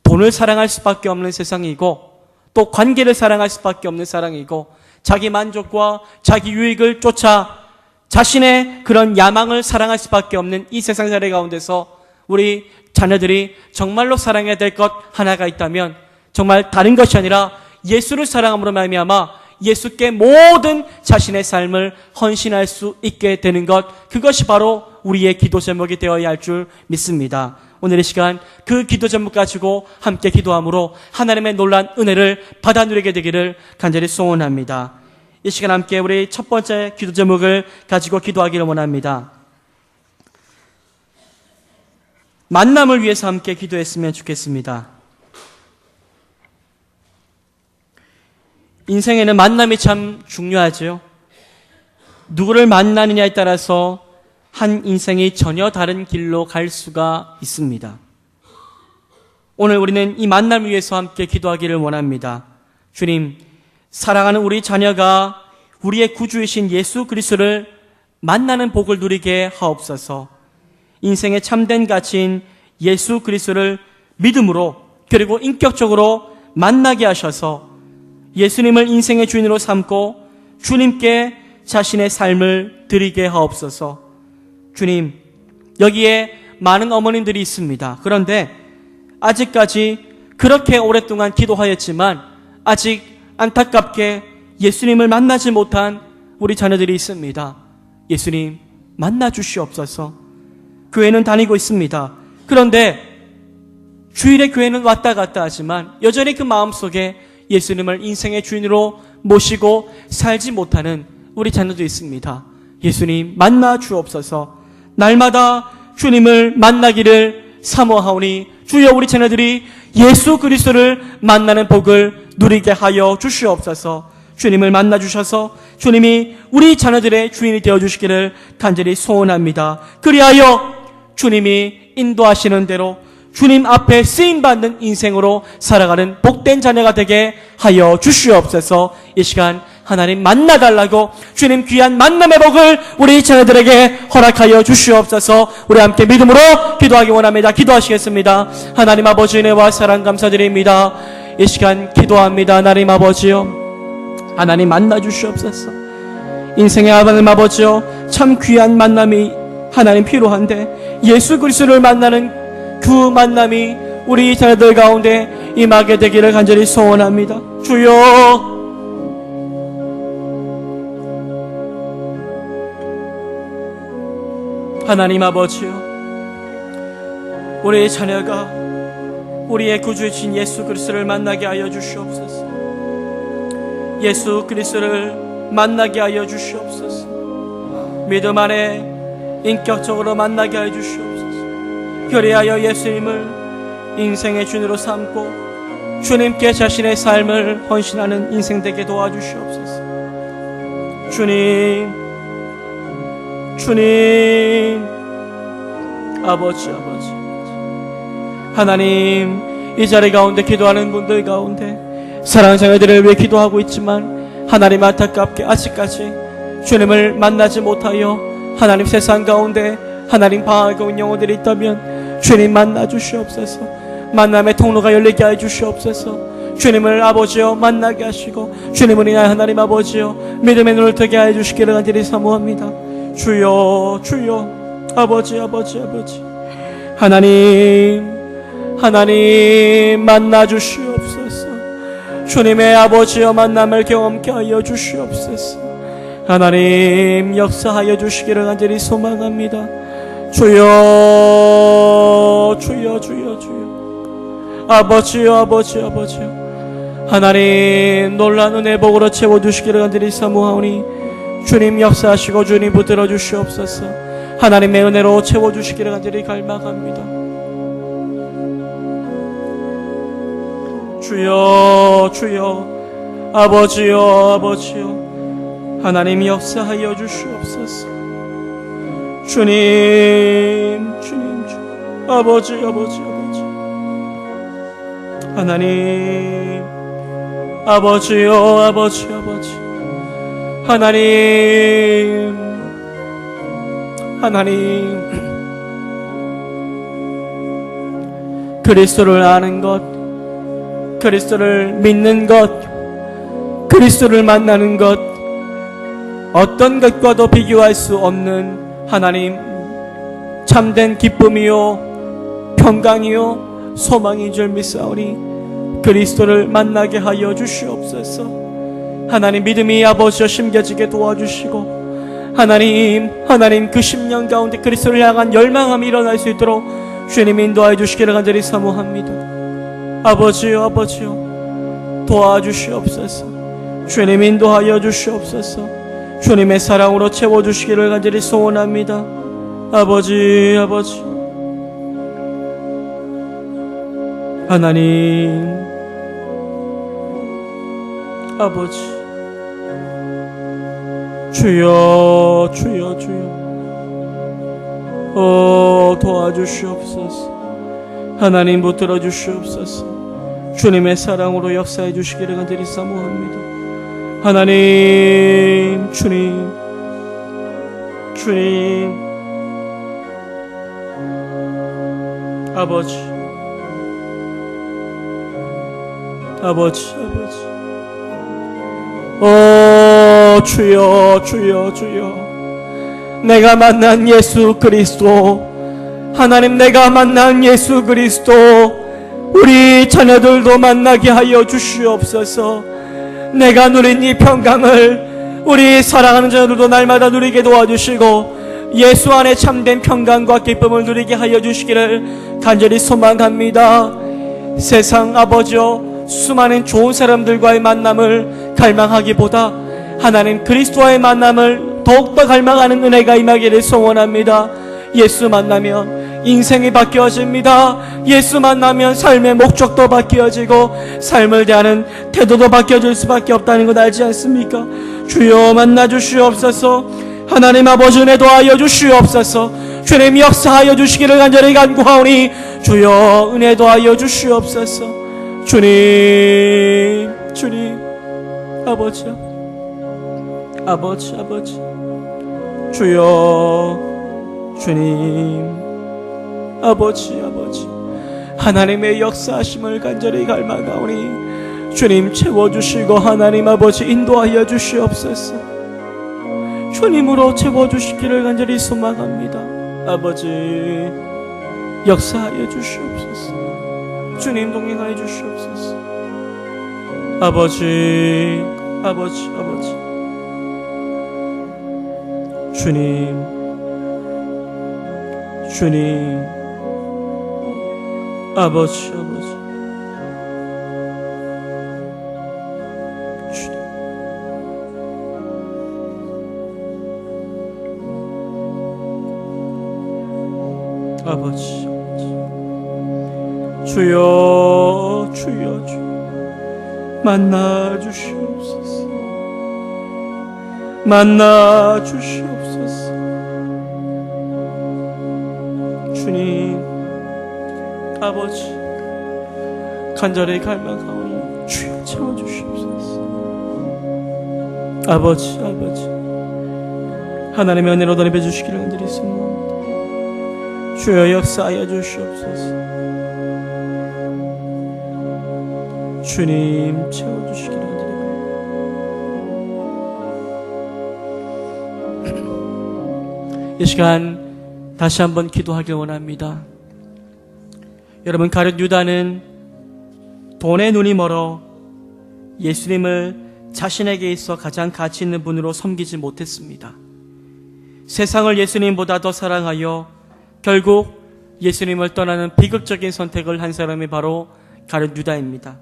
돈을 사랑할 수밖에 없는 세상이고 또 관계를 사랑할 수밖에 없는 사랑이고 자기 만족과 자기 유익을 쫓아 자신의 그런 야망을 사랑할 수밖에 없는 이 세상살이 가운데서 우리 자녀들이 정말로 사랑해야 될 것 하나가 있다면 정말 다른 것이 아니라 예수를 사랑함으로 말미암아 예수께 모든 자신의 삶을 헌신할 수 있게 되는 것, 그것이 바로 우리의 기도 제목이 되어야 할 줄 믿습니다. 오늘 이 시간 그 기도 제목 가지고 함께 기도함으로 하나님의 놀라운 은혜를 받아 누리게 되기를 간절히 소원합니다. 이 시간 함께 우리 첫 번째 기도 제목을 가지고 기도하기를 원합니다. 만남을 위해서 함께 기도했으면 좋겠습니다. 인생에는 만남이 참 중요하죠. 누구를 만나느냐에 따라서 한 인생이 전혀 다른 길로 갈 수가 있습니다. 오늘 우리는 이 만남을 위해서 함께 기도하기를 원합니다. 주님, 사랑하는 우리 자녀가 우리의 구주이신 예수 그리스도를 만나는 복을 누리게 하옵소서. 인생의 참된 가치인 예수 그리스도를 믿음으로 그리고 인격적으로 만나게 하셔서 예수님을 인생의 주인으로 삼고 주님께 자신의 삶을 드리게 하옵소서. 주님, 여기에 많은 어머님들이 있습니다. 그런데 아직까지 그렇게 오랫동안 기도하였지만 아직 안타깝게 예수님을 만나지 못한 우리 자녀들이 있습니다. 예수님, 만나 주시옵소서. 교회는 다니고 있습니다. 그런데 주일에 교회는 왔다 갔다 하지만 여전히 그 마음속에 예수님을 인생의 주인으로 모시고 살지 못하는 우리 자녀도 있습니다. 예수님, 만나 주옵소서. 날마다 주님을 만나기를 사모하오니 주여 우리 자녀들이 예수 그리스도를 만나는 복을 누리게 하여 주시옵소서. 주님을 만나 주셔서 주님이 우리 자녀들의 주인이 되어 주시기를 간절히 소원합니다. 그리하여 주님이 인도하시는 대로 주님 앞에 쓰임받는 인생으로 살아가는 복된 자녀가 되게 하여 주시옵소서. 이 시간 하나님 만나달라고 주님 귀한 만남의 복을 우리 자녀들에게 허락하여 주시옵소서. 우리 함께 믿음으로 기도하기 원합니다. 기도하시겠습니다. 하나님 아버지 은혜와 사랑 감사드립니다. 이 시간 기도합니다. 하나님 아버지요, 하나님 만나 주시옵소서. 인생의 하나님 아버지요, 참 귀한 만남이 하나님 필요한데 예수 그리스도를 만나는 그 만남이 우리 자녀들 가운데 임하게 되기를 간절히 소원합니다. 주여, 하나님 아버지요, 우리의 자녀가 우리의 구주이신 예수 그리스도를 만나게 하여 주시옵소서. 예수 그리스도를 만나게 하여 주시옵소서. 믿음 안에 인격적으로 만나게 하여 주시옵소서. 그리하여 예수님을 인생의 주인으로 삼고 주님께 자신의 삶을 헌신하는 인생 되게 도와주시옵소서. 주님, 아버지 하나님, 이 자리 가운데 기도하는 분들 가운데 사랑하는 자녀들을 위해 기도하고 있지만 하나님 안타깝게 아직까지 주님을 만나지 못하여 하나님 세상 가운데 하나님 방황하고 있는 영혼들이 있다면 주님 만나 주시옵소서. 만남의 통로가 열리게 해 주시옵소서. 주님을 아버지여 만나게 하시고 주님을 인하여 하나님 아버지여 믿음의 눈을 뜨게 해 주시기를 간절히 사모합니다. 주여, 주여, 아버지 하나님 만나 주시옵소서. 주님의 아버지여 만남을 경험케 하여 주시옵소서. 하나님 역사하여 주시기를 간절히 소망합니다. 주여, 아버지여 하나님 놀라운 은혜 복으로 채워주시기를 간절히 사모하오니 주님 역사하시고 주님 붙들어 주시옵소서. 하나님의 은혜로 채워주시기를 간절히 갈망합니다. 주여, 아버지여 하나님 역사하여 주시옵소서. 주님, 아버지 하나님, 아버지여 하나님 그리스도를 아는 것, 그리스도를 믿는 것, 그리스도를 만나는 것, 어떤 것과도 비교할 수 없는 하나님 참된 기쁨이요 평강이요 소망인 줄 믿사오니 그리스도를 만나게 하여 주시옵소서. 하나님 믿음이 아버지여 심겨지게 도와주시고 하나님 그 10년 가운데 그리스도를 향한 열망함이 일어날 수 있도록 주님 인도하여 주시기를 간절히 사모합니다. 아버지여 도와주시옵소서. 주님 인도하여 주시옵소서. 주님의 사랑으로 채워주시기를 간절히 소원합니다. 아버지 하나님 아버지 주여 도와주시옵소서. 하나님 붙들어 주시옵소서. 주님의 사랑으로 역사해 주시기를 간절히 사모합니다. 하나님, 주님, 아버지, 주여, 내가 만난 예수 그리스도, 하나님, 내가 만난 예수 그리스도 우리 자녀들도 만나게 하여 주시옵소서. 내가 누린 이 평강을 우리 사랑하는 자녀들도 날마다 누리게 도와주시고 예수 안에 참된 평강과 기쁨을 누리게 하여 주시기를 간절히 소망합니다. 세상 아버지여, 수많은 좋은 사람들과의 만남을 갈망하기보다 하나님 그리스도와의 만남을 더욱더 갈망하는 은혜가 임하기를 소원합니다. 예수 만나면 인생이 바뀌어집니다. 예수 만나면 삶의 목적도 바뀌어지고 삶을 대하는 태도도 바뀌어질 수밖에 없다는 것 알지 않습니까? 주여 만나 주시옵소서. 하나님 아버지 은혜 도하여 주시옵소서. 주님 역사하여 주시기를 간절히 간구하오니 주여 은혜 도하여 주시옵소서. 주님, 아버지, 주여, 주님, 아버지, 하나님의 역사하심을 간절히 갈망하오니 주님 채워주시고 하나님 아버지 인도하여 주시옵소서. 주님으로 채워주시기를 간절히 소망합니다. 아버지 역사하여 주시옵소서. 주님 동행하여 주시옵소서. 아버지, 주님, 아버지, 주여, 만나 주시옵소서. 주님, 아버지, 간절히 갈망하오니 주여 채워주시옵소서. 아버지, 하나님의 은혜로 덧입혀 주시기를 간절히 소망합니다. 주여 역사하여 주시옵소서. 주님 채워주시기를 간절히 이 시간 다시 한번 기도하길 원합니다. 여러분, 가룟 유다는 돈에 눈이 멀어 예수님을 자신에게 있어 가장 가치 있는 분으로 섬기지 못했습니다. 세상을 예수님보다 더 사랑하여 결국 예수님을 떠나는 비극적인 선택을 한 사람이 바로 가룟 유다입니다.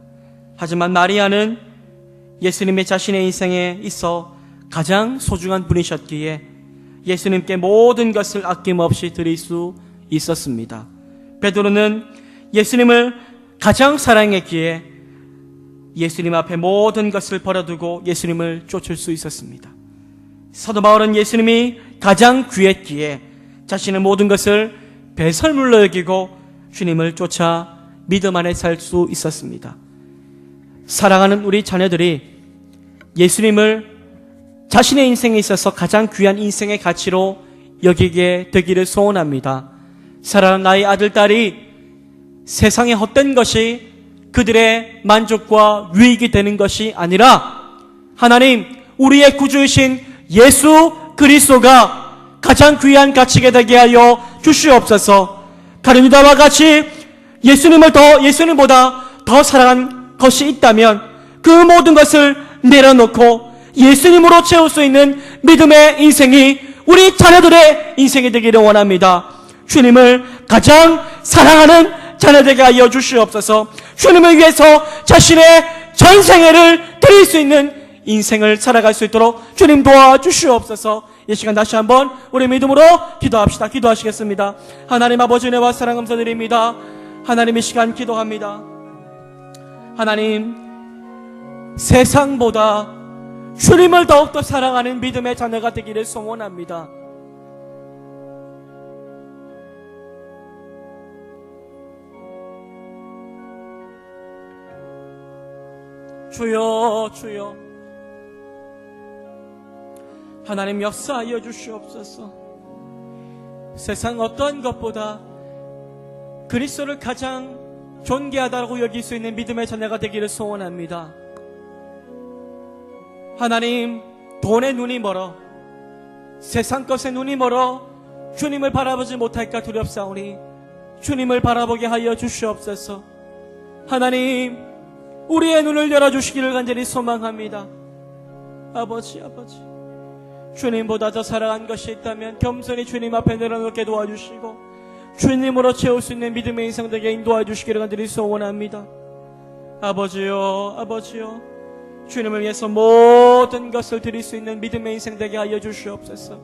하지만 마리아는 예수님의 자신의 인생에 있어 가장 소중한 분이셨기에 예수님께 모든 것을 아낌없이 드릴 수 있었습니다. 베드로는 예수님을 가장 사랑했기에 예수님 앞에 모든 것을 버려두고 예수님을 쫓을 수 있었습니다. 사도 바울은 예수님이 가장 귀했기에 자신의 모든 것을 배설물로 여기고 주님을 쫓아 믿음 안에 살 수 있었습니다. 사랑하는 우리 자녀들이 예수님을 자신의 인생에 있어서 가장 귀한 인생의 가치로 여기게 되기를 소원합니다. 사랑하는 나의 아들, 딸이 세상의 헛된 것이 그들의 만족과 유익이 되는 것이 아니라 하나님, 우리의 구주이신 예수 그리스도가 가장 귀한 가치가 되게 하여 주시옵소서. 가룟 유다와 같이 예수님보다 더 사랑한 것이 있다면 그 모든 것을 내려놓고 예수님으로 채울 수 있는 믿음의 인생이 우리 자녀들의 인생이 되기를 원합니다. 주님을 가장 사랑하는 자녀되게 하여 주시옵소서. 주님을 위해서 자신의 전생애를 드릴 수 있는 인생을 살아갈 수 있도록 주님 도와주시옵소서. 이 시간 다시 한번 우리 믿음으로 기도합시다. 기도하시겠습니다. 하나님 아버지, 은혜와 사랑 감사드립니다. 하나님, 이 시간 기도합니다. 하나님, 세상보다 주님을 더욱더 사랑하는 믿음의 자녀가 되기를 소원합니다. 주여, 주여. 하나님 역사하여 주시옵소서. 세상 어떠한 것보다 그리스도를 가장 존귀하다고 여길 수 있는 믿음의 자녀가 되기를 소원합니다. 하나님, 돈에 눈이 멀어, 세상 것에 눈이 멀어 주님을 바라보지 못할까 두렵사오니 주님을 바라보게 하여 주시옵소서. 하나님, 우리의 눈을 열어주시기를 간절히 소망합니다. 아버지, 아버지, 주님보다 더 사랑한 것이 있다면 겸손히 주님 앞에 내려놓게 도와주시고 주님으로 채울 수 있는 믿음의 인생 되게 인도해 주시기를 간절히 소원합니다. 아버지요, 아버지요, 주님을 위해서 모든 것을 드릴 수 있는 믿음의 인생 되게 하여 주시옵소서.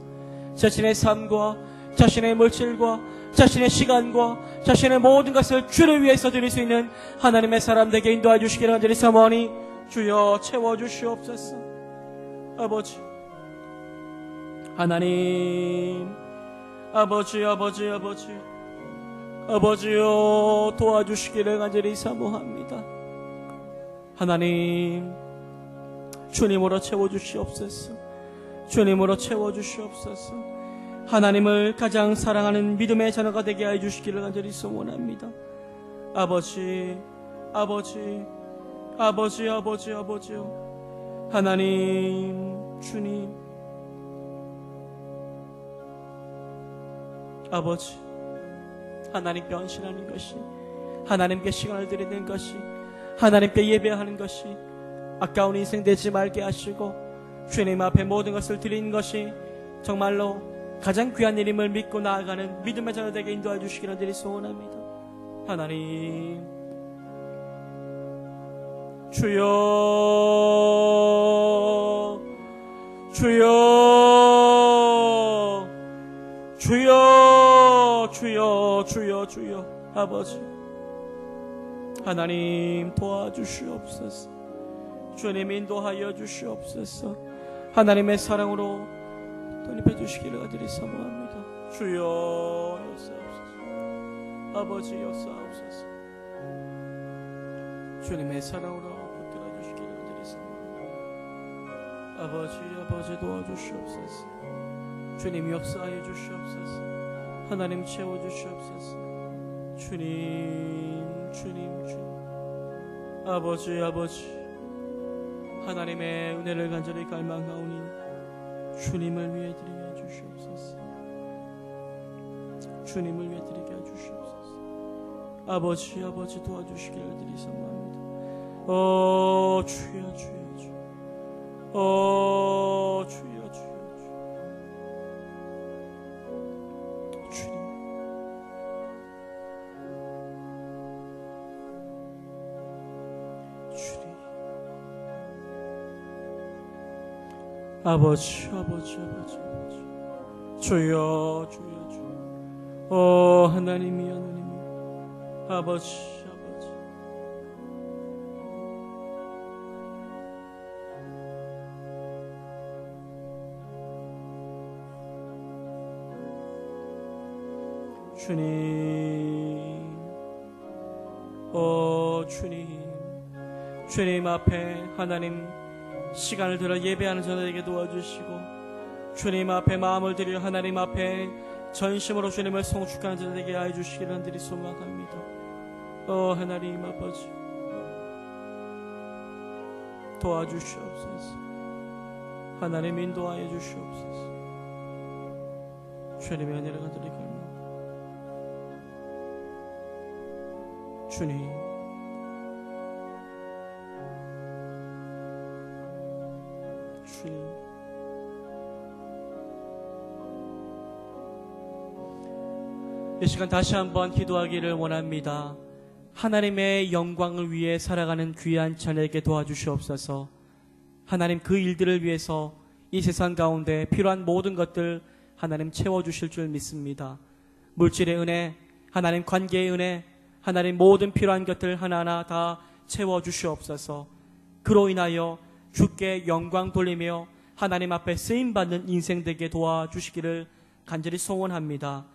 자신의 삶과 자신의 물질과 자신의 시간과 자신의 모든 것을 주를 위해서 드릴 수 있는 하나님의 사람 되게 인도해 주시기를 간절히 사모하니 주여 채워주시옵소서. 아버지, 하나님, 아버지, 아버지, 아버지, 아버지요, 도와주시기를 간절히 사모합니다. 하나님, 주님으로 채워주시옵소서. 주님으로 채워주시옵소서. 하나님을 가장 사랑하는 믿음의 자녀가 되게 하여 주시기를 간절히 소원합니다. 아버지, 아버지, 아버지, 아버지, 아버지요, 하나님, 주님, 아버지, 하나님께 헌신하는 것이, 하나님께 시간을 드리는 것이, 하나님께 예배하는 것이 아까운 인생 되지 말게 하시고 주님 앞에 모든 것을 드리는 것이 정말로 가장 귀한 일임을 믿고 나아가는 믿음의 자녀 되게 인도해 주시기를 간절히 소원합니다. 하나님, 주여, 주여, 주여, 주여, 주여, 주여. 아버지, 하나님 도와주시옵소서. 주님 인도하여 주시옵소서. 하나님의 사랑으로 돌입해 주시기를 간절히 사모합니다. 주여 역사옵소서. 아버지 역사옵소서. 주님의 사랑으로 붙들어 주시기를 간절히 사모합니다. 아버지, 아버지 도와주시옵소서. 주님 역사하여 주시옵소서. 하나님 채워주시옵소서. 주님, 주님, 주님. 아버지, 아버지, 하나님의 은혜를 간절히 갈망하오니 주님을 위해 드리게 해주시옵소서. 주님을 위해 드리게 해주시옵소서. 아버지, 아버지 도와주시기를 드리 사모합니다. 주여, 주여, 주여. 주여, 주여, 주여. 주님, 주님. 아버지, 아버지, 아버지, 아버지, 주여, 주여, 주여. 하나님이, 하나님이, 아버지, 아버지. 주님, 주님, 주님 앞에 하나님 시간을 들어 예배하는 저들에게 도와주시고 주님 앞에 마음을 들여 하나님 앞에 전심으로 주님을 송축하는 저들에게 하여 주시기를 간절히 소망합니다. 하나님 아버지 도와주시옵소서. 하나님 인도하여 주시옵소서. 주님의 은혜를 간절히 갈망합니다. 주님, 주님, 이 시간 다시 한번 기도하기를 원합니다. 하나님의 영광을 위해 살아가는 귀한 자녀에게 도와주시옵소서. 하나님 그 일들을 위해서 이 세상 가운데 필요한 모든 것들 하나님 채워주실 줄 믿습니다. 물질의 은혜, 하나님 관계의 은혜, 하나님 모든 필요한 것들 하나하나 다 채워주시옵소서. 그로 인하여 주께 영광 돌리며 하나님 앞에 쓰임받는 인생 되게 도와주시기를 간절히 소원합니다.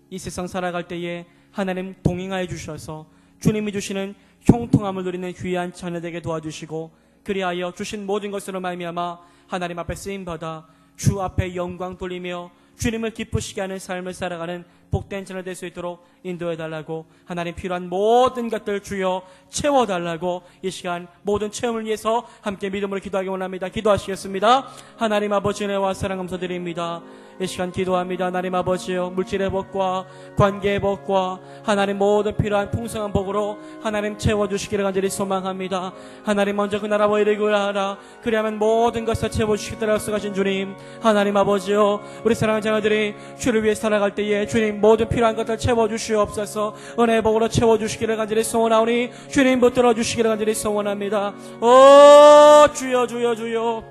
이 세상 살아갈 때에 하나님 동행하여 주셔서 주님이 주시는 형통함을 누리는 귀한 자녀 되게 도와주시고 그리하여 주신 모든 것으로 말미암아 하나님 앞에 쓰임받아 주 앞에 영광 돌리며 주님을 기쁘시게 하는 삶을 살아가는 복된 자녀 될 수 있도록 인도해달라고, 하나님 필요한 모든 것들 주여 채워달라고 이 시간 모든 체험을 위해서 함께 믿음으로 기도하기 원합니다. 기도하시겠습니다. 하나님 아버지 은혜와 사랑 감사드립니다. 이 시간 기도합니다. 하나님 아버지여, 물질의 복과 관계의 복과 하나님 모든 필요한 풍성한 복으로 하나님 채워주시기를 간절히 소망합니다. 하나님 먼저 그 나라와 일을 구하라. 그리하면 모든 것을 채워주시겠다고 약속하신 주님, 하나님 아버지여, 우리 사랑하는 자녀들이 주를 위해 살아갈 때에 주님 모든 필요한 것들 채워주시옵소서. 은혜의 복으로 채워주시기를 간절히 소원하오니 주님 붙들어 주시기를 간절히 소원합니다. 오 주여 주여 주여,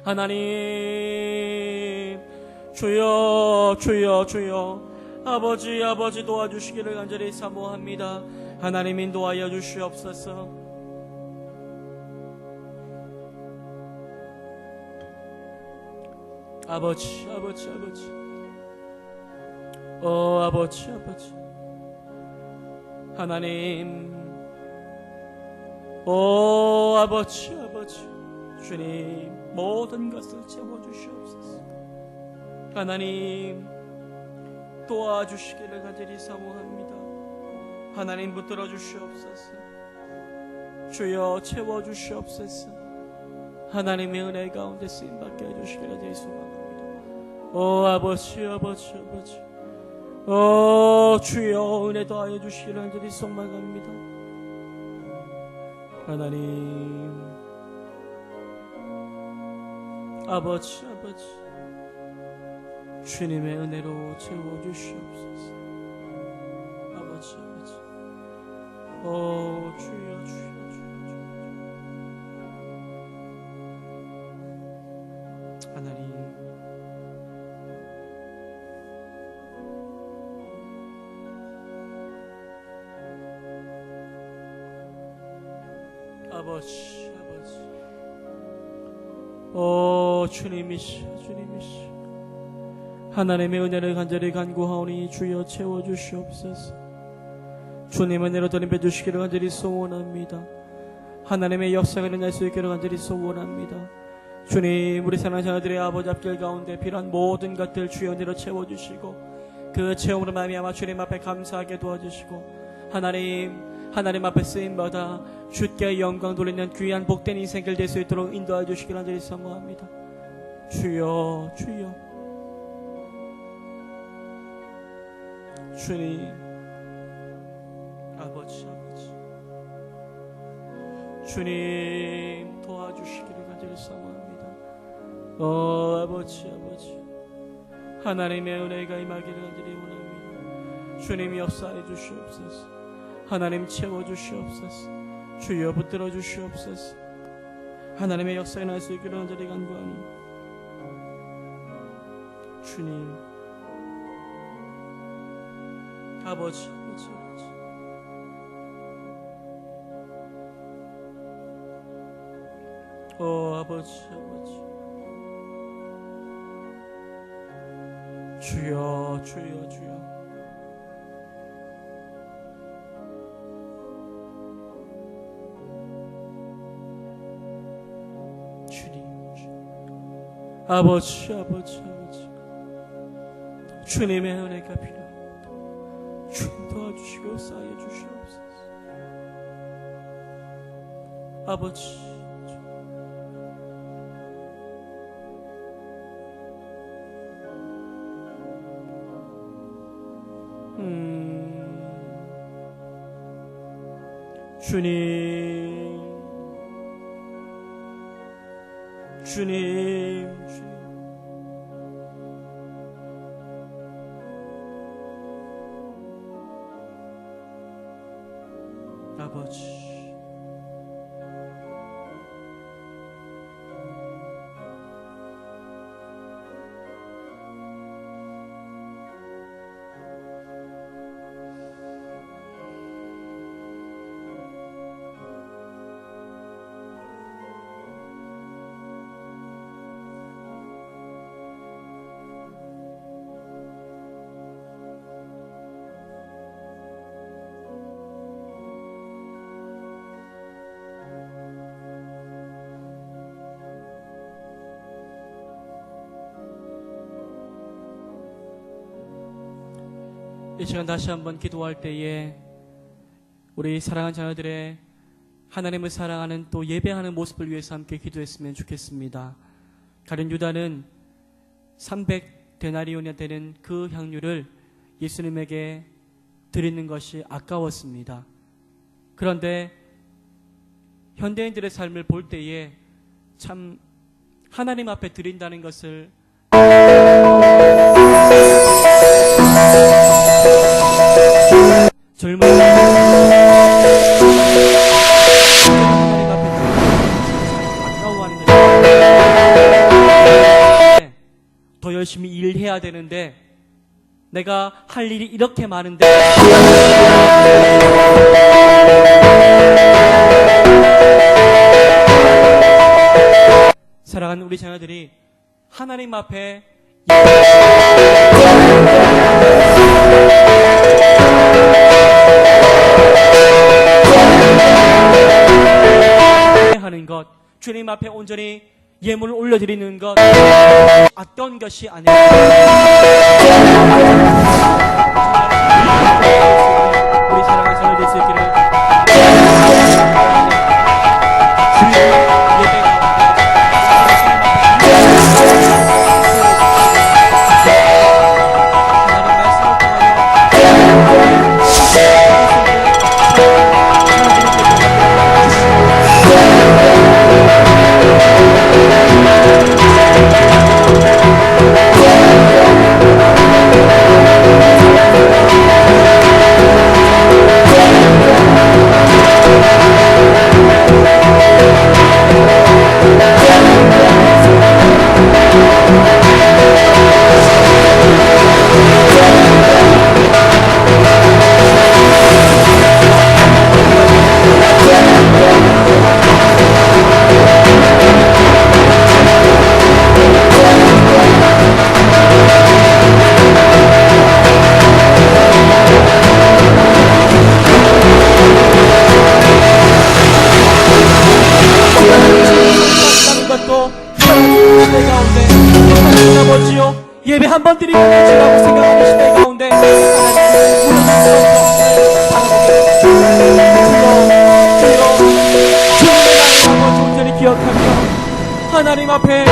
하나님 주여 주여 주여, 아버지 아버지 도와주시기를 간절히 사모합니다. 하나님 인도하여 주시옵소서. 아버지 아버지 아버지, 아버지 아버지, 하나님 아버지 아버지, 주님 모든 것을 채워주시옵소서. 하나님 도와주시기를 간절히 사모합니다. 하나님 붙들어 주시옵소서. 주여 채워주시옵소서. 하나님의 은혜 가운데 쓰임받게 해주시기를 간절히 소망합니다. 아버지 아버지 아버지, 주여 은혜 더하여 주시기를 간절히 소망합니다. 하나님 아버지 아버지, 주님의 은혜로 채워주시옵소서. 아버지 아버지, 주여 주여 주여, 하나님 아버지 아버지, 주님이시여 주님이시여, 하나님의 은혜를 간절히 간구하오니 주여 채워주시옵소서. 주님 은혜로 덧입혀 주시기를 간절히 소원합니다. 하나님의 역사가 일어날 수 있기를 간절히 소원합니다. 주님, 우리 사랑하는 자녀들의 아버지 앞길 가운데 필요한 모든 것들 주여 은혜로 채워주시고 그 체험으로 말미암아 주님 앞에 감사하게 도와주시고 하나님 앞에 쓰임받아 주께 영광 돌리는 귀한 복된 인생길 될 수 있도록 인도하여 주시기를 간절히 사모합니다. 주여 주여, 주님 아버지 아버지, 주님 도와주시기를 간절히 사모합니다. 아버지 아버지, 하나님의 은혜가 임하기를 간절히 원합니다. 주님이 역사해 주시옵소서. 하나님 채워주시옵소서. 주여 붙들어 주시옵소서. 하나님의 역사에 날 수 있기를 간절히 간구하니 주님 아버지 아버지 아버지, 아버지 아버지, 주여 주여 주여, 아버지 아버지 아버지, 주님의 은혜가 필요합니다. 주님 도와주시고 쌓여 주시옵소서. 아버지 주님 주님 주님, 아버지 이 시간 다시 한번 기도할 때에 우리 사랑하는 자녀들의 하나님을 사랑하는 또 예배하는 모습을 위해서 함께 기도했으면 좋겠습니다. 가룟 유다는 300데나리온이 되는 그 향유를 예수님에게 드리는 것이 아까웠습니다. 그런데 현대인들의 삶을 볼 때에 참 하나님 앞에 드린다는 것을 젊은 하나님 앞에 아까워하는 것이 더 열심히 일해야 되는데 내가 할 일이 이렇게 많은데 사랑하는 우리 자녀들이 하나님 앞에 하는 것, 주님 앞에 온전히 예물을 올려드리는 것, 어떤 것이 아니라 우리 사랑의 자녀 될 수 있기를 예배 한 번 드리고 끝이라고 생각하는 시대 가운데 주님의 나라를 온전히 기억하며 하나님 앞에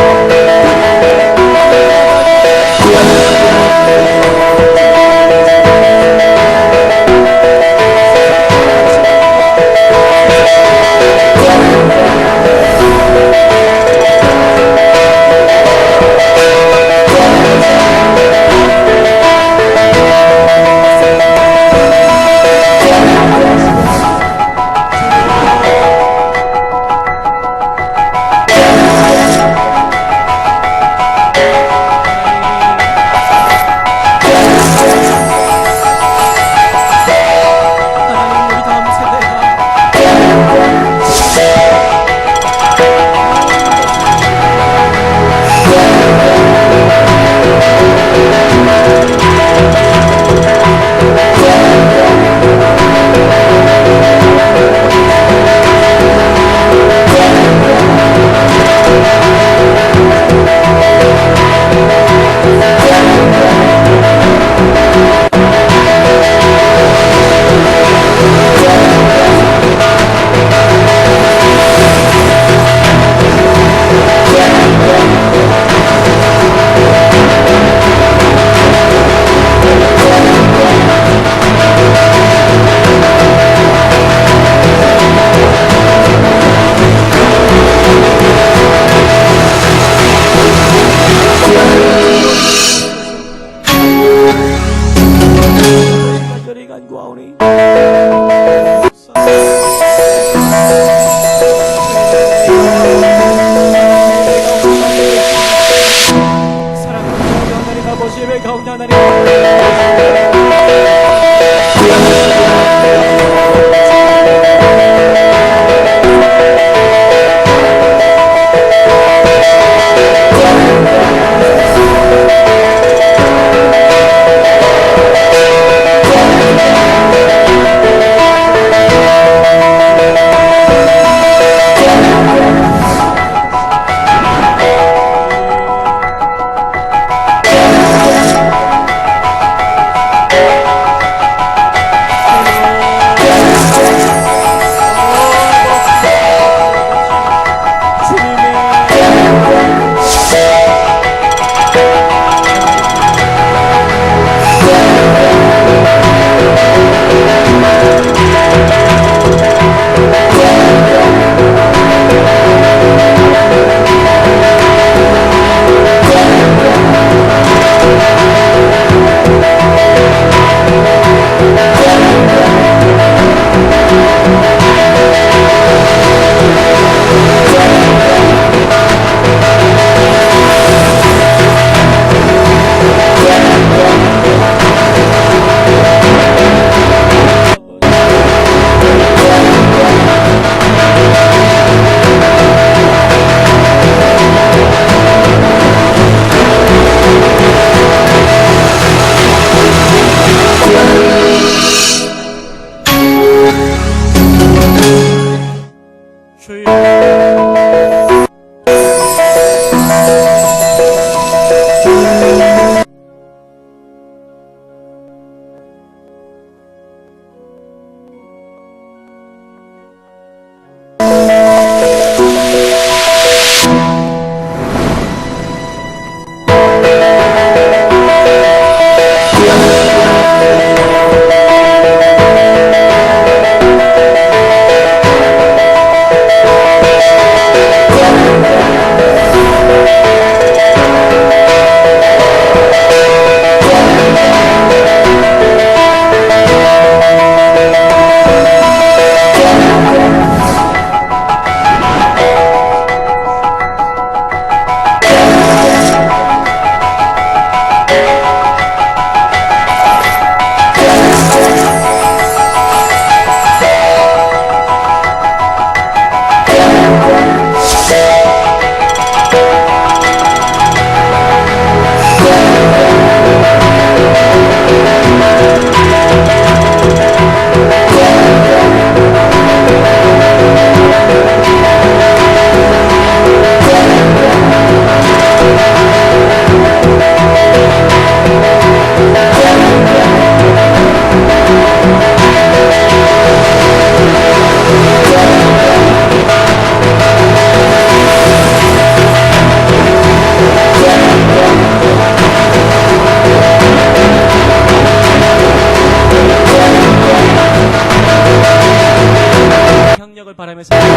바라면서 여러분의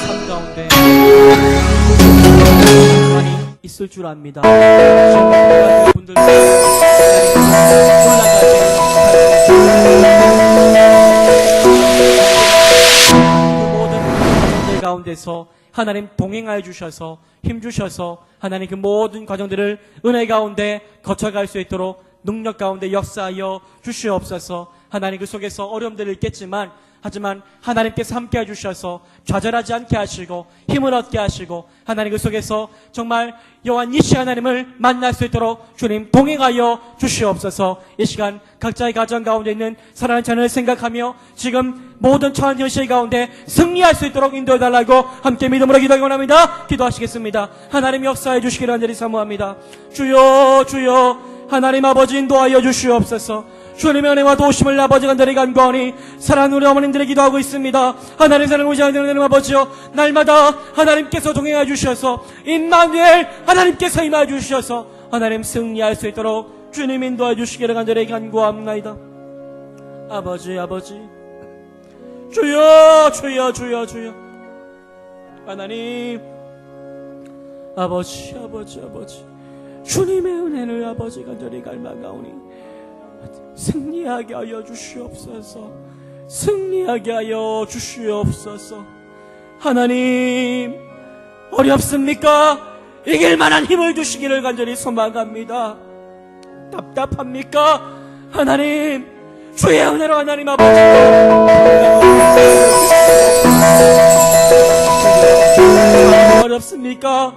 삶 가운데 많이 있을 줄 압니다. 지금 분들 가운데서 하나님 동행하여 주셔서 힘 주셔서 하나님 그 모든 과정들을 은혜 가운데 거쳐갈 수 있도록 능력 가운데 역사하여 주시옵소서. 하나님 그 속에서 어려움들이 있겠지만 하지만 하나님께서 함께 해주셔서 좌절하지 않게 하시고 힘을 얻게 하시고 하나님 그 속에서 정말 여호와 니시 하나님을 만날 수 있도록 주님 동행하여 주시옵소서. 이 시간 각자의 가정 가운데 있는 사랑하는 자녀를 생각하며 지금 모든 처한 현실 가운데 승리할 수 있도록 인도해달라고 함께 믿음으로 기도하기 원합니다. 기도하시겠습니다. 하나님 역사해 주시기를 간절히 사모합니다. 주여 주여 하나님 아버지 인도하여 주시옵소서. 주님의 은혜와 도우심을 아버지 간절히 간구하니 사랑하는 우리 어머님들의 기도하고 있습니다. 하나님 사랑 의지하는 하나님 아버지여 날마다 하나님께서 동행해 주셔서 임마누엘 하나님께서 임하여 주셔서 하나님 승리할 수 있도록 주님 인도해 주시기를 간절히 간구합니다. 아버지 아버지 주여 주여 주여 주여 하나님 아버지 아버지 아버지 주님의 은혜를 아버지 간절히 갈망하오니 승리하게 하여 주시옵소서. 승리하게 하여 주시옵소서. 하나님 어렵습니까? 이길 만한 힘을 주시기를 간절히 소망합니다. 답답합니까? 하나님 주의 은혜로 하나님 아버지 어렵습니까?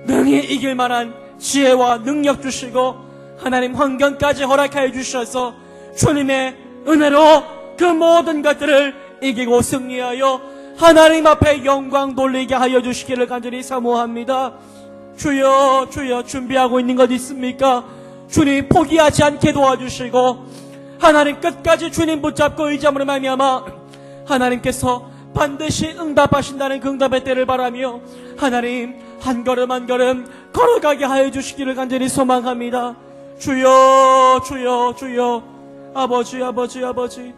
능히 이길 만한 지혜와 능력 주시고 하나님 환경까지 허락하여 주셔서 주님의 은혜로 그 모든 것들을 이기고 승리하여 하나님 앞에 영광 돌리게 하여 주시기를 간절히 사모합니다. 주여 주여 준비하고 있는 것 있습니까? 주님 포기하지 않게 도와주시고 하나님 끝까지 주님 붙잡고 의지함으로 말미암아 하나님께서 반드시 응답하신다는 그 응답의 때를 바라며 하나님 한 걸음 한 걸음 걸어가게 하여 주시기를 간절히 소망합니다. 주여 주여 주여 아버지 아버지 아버지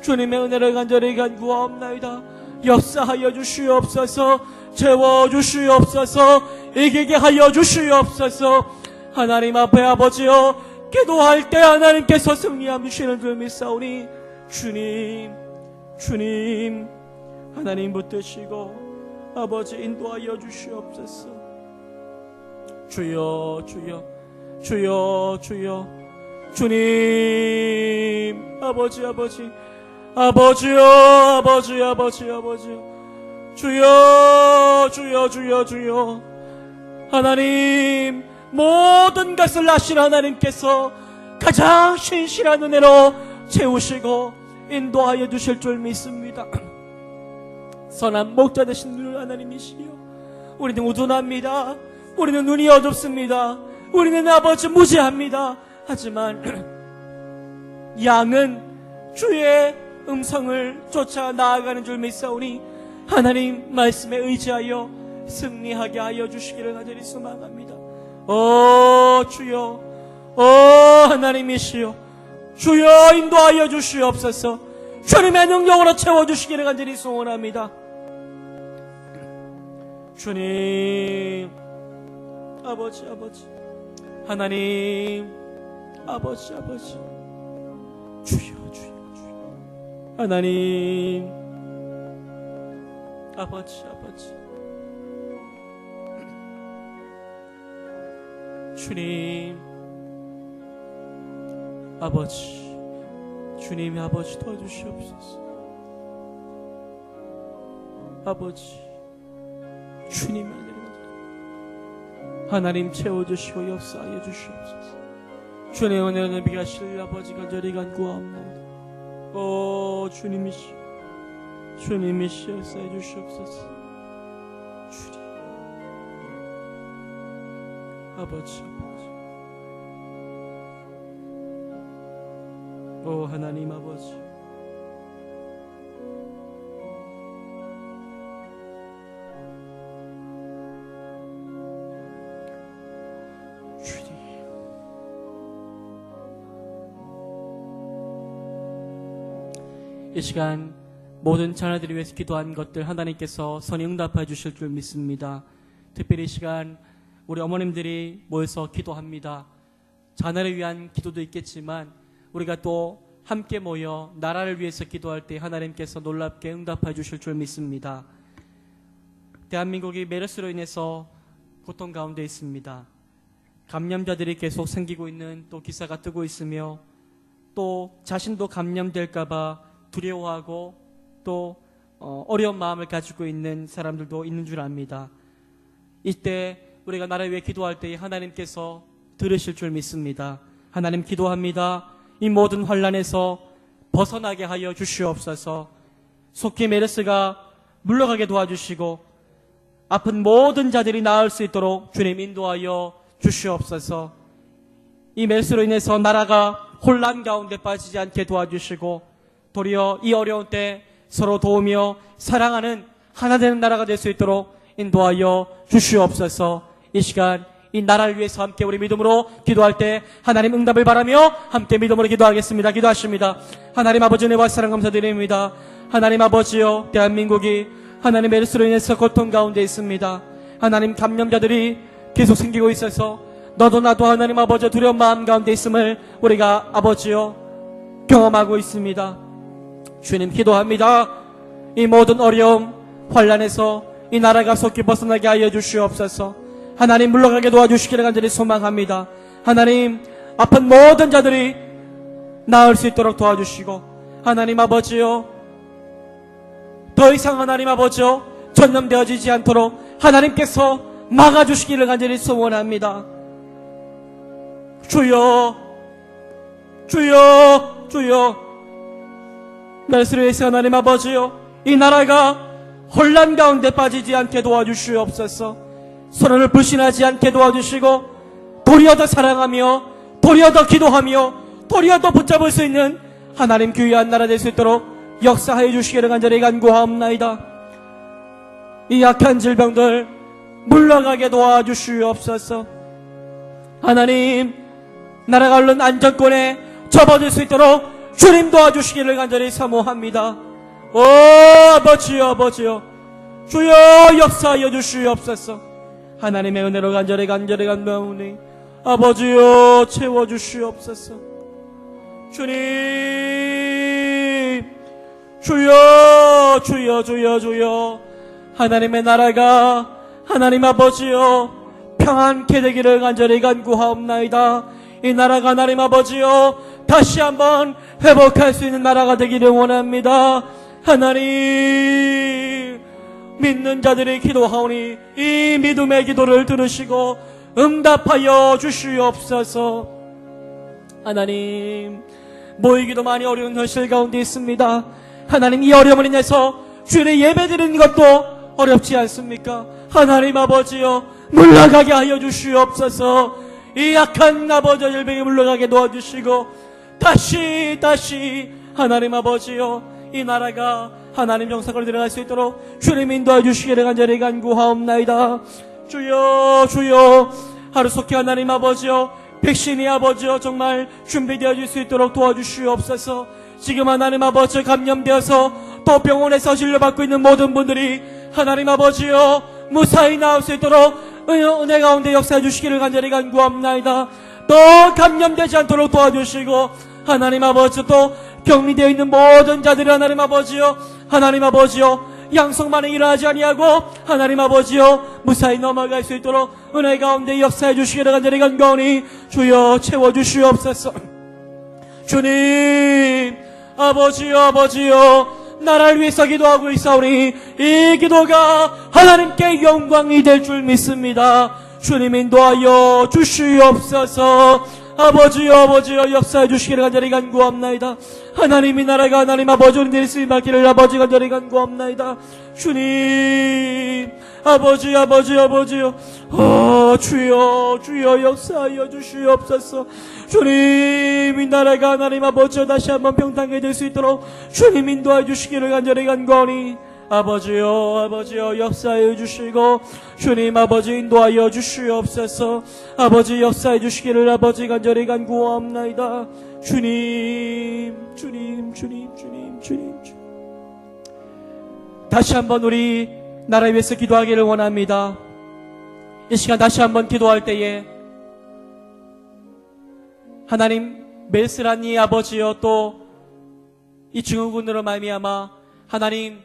주님의 은혜를 간절히 간구하옵나이다. 역사하여 주시옵소서. 채워주시옵소서. 이기게 하여 주시옵소서. 하나님 앞에 아버지여 기도할 때 하나님께서 승리하시는 줄 믿사오니 주님 주님 하나님 붙드시고 아버지 인도하여 주시옵소서. 주여 주여 주여 주여 주님 아버지 아버지 아버지여 아버지 아버지 아버지여 주여 주여 주여 주여 하나님 모든 것을 아신 하나님께서 가장 신실한 은혜로 채우시고 인도하여 주실 줄 믿습니다. 선한 목자 되신 줄 하나님이시여 우리는 우둔합니다. 우리는 눈이 어둡습니다. 우리는 아버지 무지합니다. 하지만 양은 주의 음성을 쫓아 나아가는 줄 믿사오니 하나님 말씀에 의지하여 승리하게 하여 주시기를 간절히 소망합니다. 주여 하나님이시여 주여 인도하여 주시옵소서. 주님의 능력으로 채워주시기를 간절히 소원합니다. 주님 아버지 아버지 하나님 아버지 아버지 주여 주여 주여 하나님 아버지 아버지 주님 아버지 주님이 아버지 도와주시옵소서. 아버지 주님의 은혜를 하나님 채워주시고 역사하여 주시옵소서. 주님의 은혜를 비하실 아버지 간절히 간구하옵나이다. 주님이시여 주님이시여 역사해 주시옵소서. 주님 아버지 하나님 아버지 주님 이 시간 모든 자녀들을 위해서 기도한 것들 하나님께서 선히 응답해 주실 줄 믿습니다. 특별히 이 시간 우리 어머님들이 모여서 기도합니다. 자녀를 위한 기도도 있겠지만 우리가 또 함께 모여 나라를 위해서 기도할 때 하나님께서 놀랍게 응답해 주실 줄 믿습니다. 대한민국이 메르스로 인해서 고통 가운데 있습니다. 감염자들이 계속 생기고 있는 또 기사가 뜨고 있으며 또 자신도 감염될까봐 두려워하고 또 어려운 마음을 가지고 있는 사람들도 있는 줄 압니다. 이때 우리가 나라를 위해 기도할 때 하나님께서 들으실 줄 믿습니다. 하나님 기도합니다. 이 모든 환난에서 벗어나게 하여 주시옵소서. 속히 메르스가 물러가게 도와주시고 아픈 모든 자들이 나을 수 있도록 주님 인도하여 주시옵소서. 이 메르스로 인해서 나라가 혼란 가운데 빠지지 않게 도와주시고 도리어 이 어려운 때 서로 도우며 사랑하는 하나 되는 나라가 될 수 있도록 인도하여 주시옵소서. 이 시간 이 나라를 위해서 함께 우리 믿음으로 기도할 때 하나님 응답을 바라며 함께 믿음으로 기도하겠습니다. 기도하십니다. 하나님 아버지 은혜와 사랑 감사드립니다. 하나님 아버지여, 대한민국이 하나님 메르스로 인해서 고통 가운데 있습니다. 하나님 감염자들이 계속 생기고 있어서 너도 나도 하나님 아버지 두려운 마음 가운데 있음을 우리가 아버지여 경험하고 있습니다. 주님 기도합니다. 이 모든 어려움 환난에서 이 나라가 속히 벗어나게 하여 주시옵소서. 하나님 물러가게 도와주시기를 간절히 소망합니다. 하나님 아픈 모든 자들이 나을 수 있도록 도와주시고 하나님 아버지여 더 이상 하나님 아버지여 전염되어지지 않도록 하나님께서 막아주시기를 간절히 소원합니다. 주여 주여 주여 메르스로 인해서 하나님 아버지여 이 나라가 혼란 가운데 빠지지 않게 도와주시옵소서. 서로를 불신하지 않게 도와주시고 도리어 더 사랑하며 도리어 더 기도하며 도리어 더 붙잡을 수 있는 하나님 귀한 나라 될 수 있도록 역사하여 주시기를 간절히 간구하옵나이다. 이 약한 질병들 물러가게 도와주시옵소서. 하나님 나라가 얼른 안정권에 접어들 수 있도록 주님 도와주시기를 간절히 사모합니다. 오 아버지여 아버지여 주여 역사하여 주시옵소서. 하나님의 은혜로 간절히 간구하오니 아버지여 채워주시옵소서. 주님 주여 주여 주여 주여 하나님의 나라가 하나님 아버지여 평안케 되기를 간절히 간구하옵나이다. 이 나라가 하나님 아버지여 다시 한번 회복할 수 있는 나라가 되기를 원합니다. 하나님 믿는 자들이 기도하오니 이 믿음의 기도를 들으시고 응답하여 주시옵소서. 하나님 모이기도 많이 어려운 현실 가운데 있습니다. 하나님 이 어려움을 인해서 주일에 예배드리는 것도 어렵지 않습니까? 하나님 아버지여 물러가게 하여 주시옵소서. 이 약한 아버지 질병이 물러가게 도와주시고 다시 하나님 아버지여 이 나라가 하나님 정상으로 들어갈 수 있도록 주님 인도해 주시기를 간절히 간구하옵나이다. 주여 주여 하루속히 하나님 아버지여 백신이 아버지여 정말 준비되어질 수 있도록 도와주시옵소서. 지금 하나님 아버지 감염되어서 또 병원에서 진료받고 있는 모든 분들이 하나님 아버지여 무사히 나올 수 있도록 은혜 가운데 역사해 주시기를 간절히 간구합나이다. 또 감염되지 않도록 도와주시고 하나님 아버지 또 격리되어 있는 모든 자들이 하나님 아버지여 양성만에 일어나지 아니하고 하나님 아버지여 무사히 넘어갈 수 있도록 은혜 가운데 역사해 주시기를 간절히 간구하오니 주여 채워주시옵소서. 주님 아버지여 나라를 위해서 기도하고 있사오니 이 기도가 하나님께 영광이 될 줄 믿습니다. 주님 인도하여 주시옵소서. 아버지여 역사해 주시기를 간절히 간구합나이다. 하나님이 나라가 하나님 아버지 우리 내리쓰임 받기를 아버지 간절히 간구합나이다. 주님 아버지여 주여 역사하여 주시옵소서. 주님 이 나라가 하나님 아버지여 다시 한번 평탄하게 될 수 있도록 주님 인도해 주시기를 간절히 간구하오니 아버지여 역사해 주시고 주님 아버지 인도하여 주시옵소서. 아버지 역사해 주시기를 아버지 간절히 간구하옵나이다. 주님. 다시 한번 우리 나라 위해서 기도하기를 원합니다. 이 시간 다시 한번 기도할 때에 하나님 멜스라니 아버지여 또 이 증후군으로 말미암아 하나님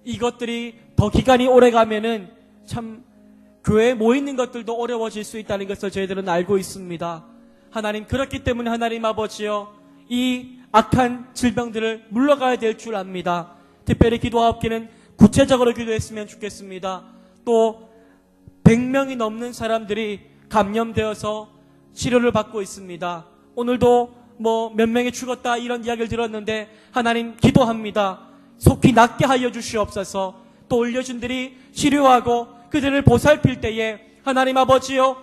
이것들이 더 기간이 오래가면은 참 교회에 모이는 것들도 어려워질 수 있다는 것을 저희들은 알고 있습니다. 하나님 그렇기 때문에 하나님 아버지여 이 악한 질병들을 물러가야 될 줄 압니다. 특별히 기도하옵기는 구체적으로 기도했으면 좋겠습니다. 또 100명이 넘는 사람들이 감염되어서 치료를 받고 있습니다. 오늘도 몇 명이 죽었다 이런 이야기를 들었는데 하나님 기도합니다. 속히 낫게 하여 주시옵소서. 또 올려준들이 치료하고 그들을 보살필 때에 하나님 아버지여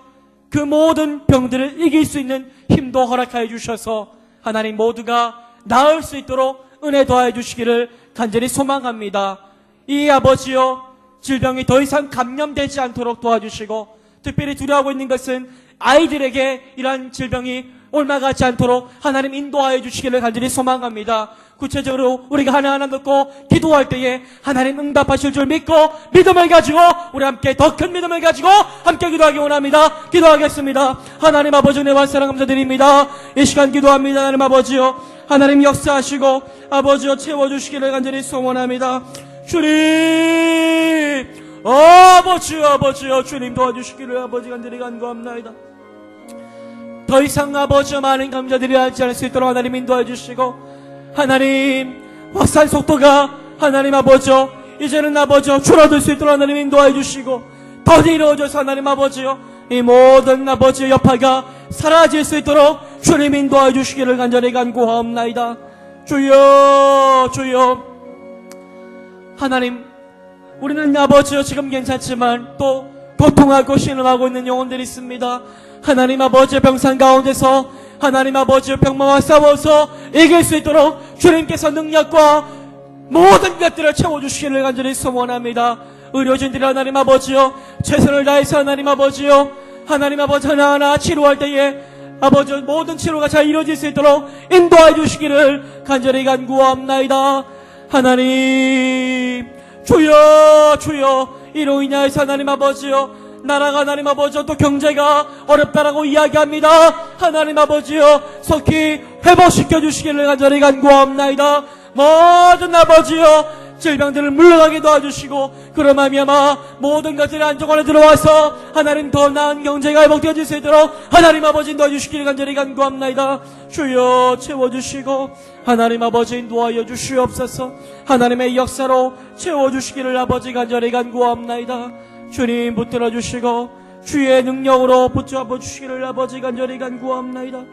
그 모든 병들을 이길 수 있는 힘도 허락하여 주셔서 하나님 모두가 나을 수 있도록 은혜 더하여 주시기를 간절히 소망합니다. 이 아버지여 질병이 더 이상 감염되지 않도록 도와주시고 특별히 두려워하고 있는 것은 아이들에게 이러한 질병이 옮아가지 않도록 하나님 인도하여 주시기를 간절히 소망합니다. 구체적으로 우리가 하나하나 듣고 기도할 때에 하나님 응답하실 줄 믿고 믿음을 가지고 우리 함께 더 큰 믿음을 가지고 함께 기도하기 원합니다. 기도하겠습니다. 하나님 아버지 은혜와 사랑 감사드립니다. 이 시간 기도합니다. 하나님 아버지요 하나님 역사하시고 아버지요 채워주시기를 간절히 소원합니다. 주님 아버지요 주님 도와주시기를 아버지 간절히 간구합나이다. 더 이상 아버지요 많은 감자들이 하지 않을 수 있도록 하나님 인도해 주시고 하나님 확산 속도가 하나님 아버지요 이제는 아버지요 줄어들 수 있도록 하나님 인도해 주시고 더디 이루어져서 하나님 아버지요 이 모든 아버지의 여파가 사라질 수 있도록 주님 인도해 주시기를 간절히 간구하옵나이다. 주여 하나님 우리는 아버지요 지금 괜찮지만 또 고통하고 신음하고 있는 영혼들이 있습니다. 하나님 아버지의 병상 가운데서 하나님 아버지의 병마와 싸워서 이길 수 있도록 주님께서 능력과 모든 것들을 채워주시기를 간절히 소원합니다. 의료진들이 하나님 아버지요 최선을 다해서 하나님 아버지요 하나님 아버지 하나하나 치료할 때에 아버지 모든 치료가 잘 이루어질 수 있도록 인도해 주시기를 간절히 간구하옵나이다. 하나님 주여 이로 인하여서 하나님 아버지요 나라가 하나님 아버지요 또 경제가 어렵다라고 이야기합니다. 하나님 아버지요 속히 회복시켜 주시기를 간절히 간구하옵나이다. 모든 아버지요 질병들을 물러가게 도와주시고 그로 말미암아 모든 것들이 안정원에 들어와서 하나님 더 나은 경제가 회복되어질 수 있도록 하나님 아버지 도와주시기를 간절히 간구합나이다. 주여 채워주시고 하나님 아버지 인도하여 주시옵소서. 하나님의 역사로 채워주시기를 아버지 간절히 간구합나이다. 주님 붙들어 주시고 주의 능력으로 붙잡아 주시기를 아버지 간절히 간구합나이다.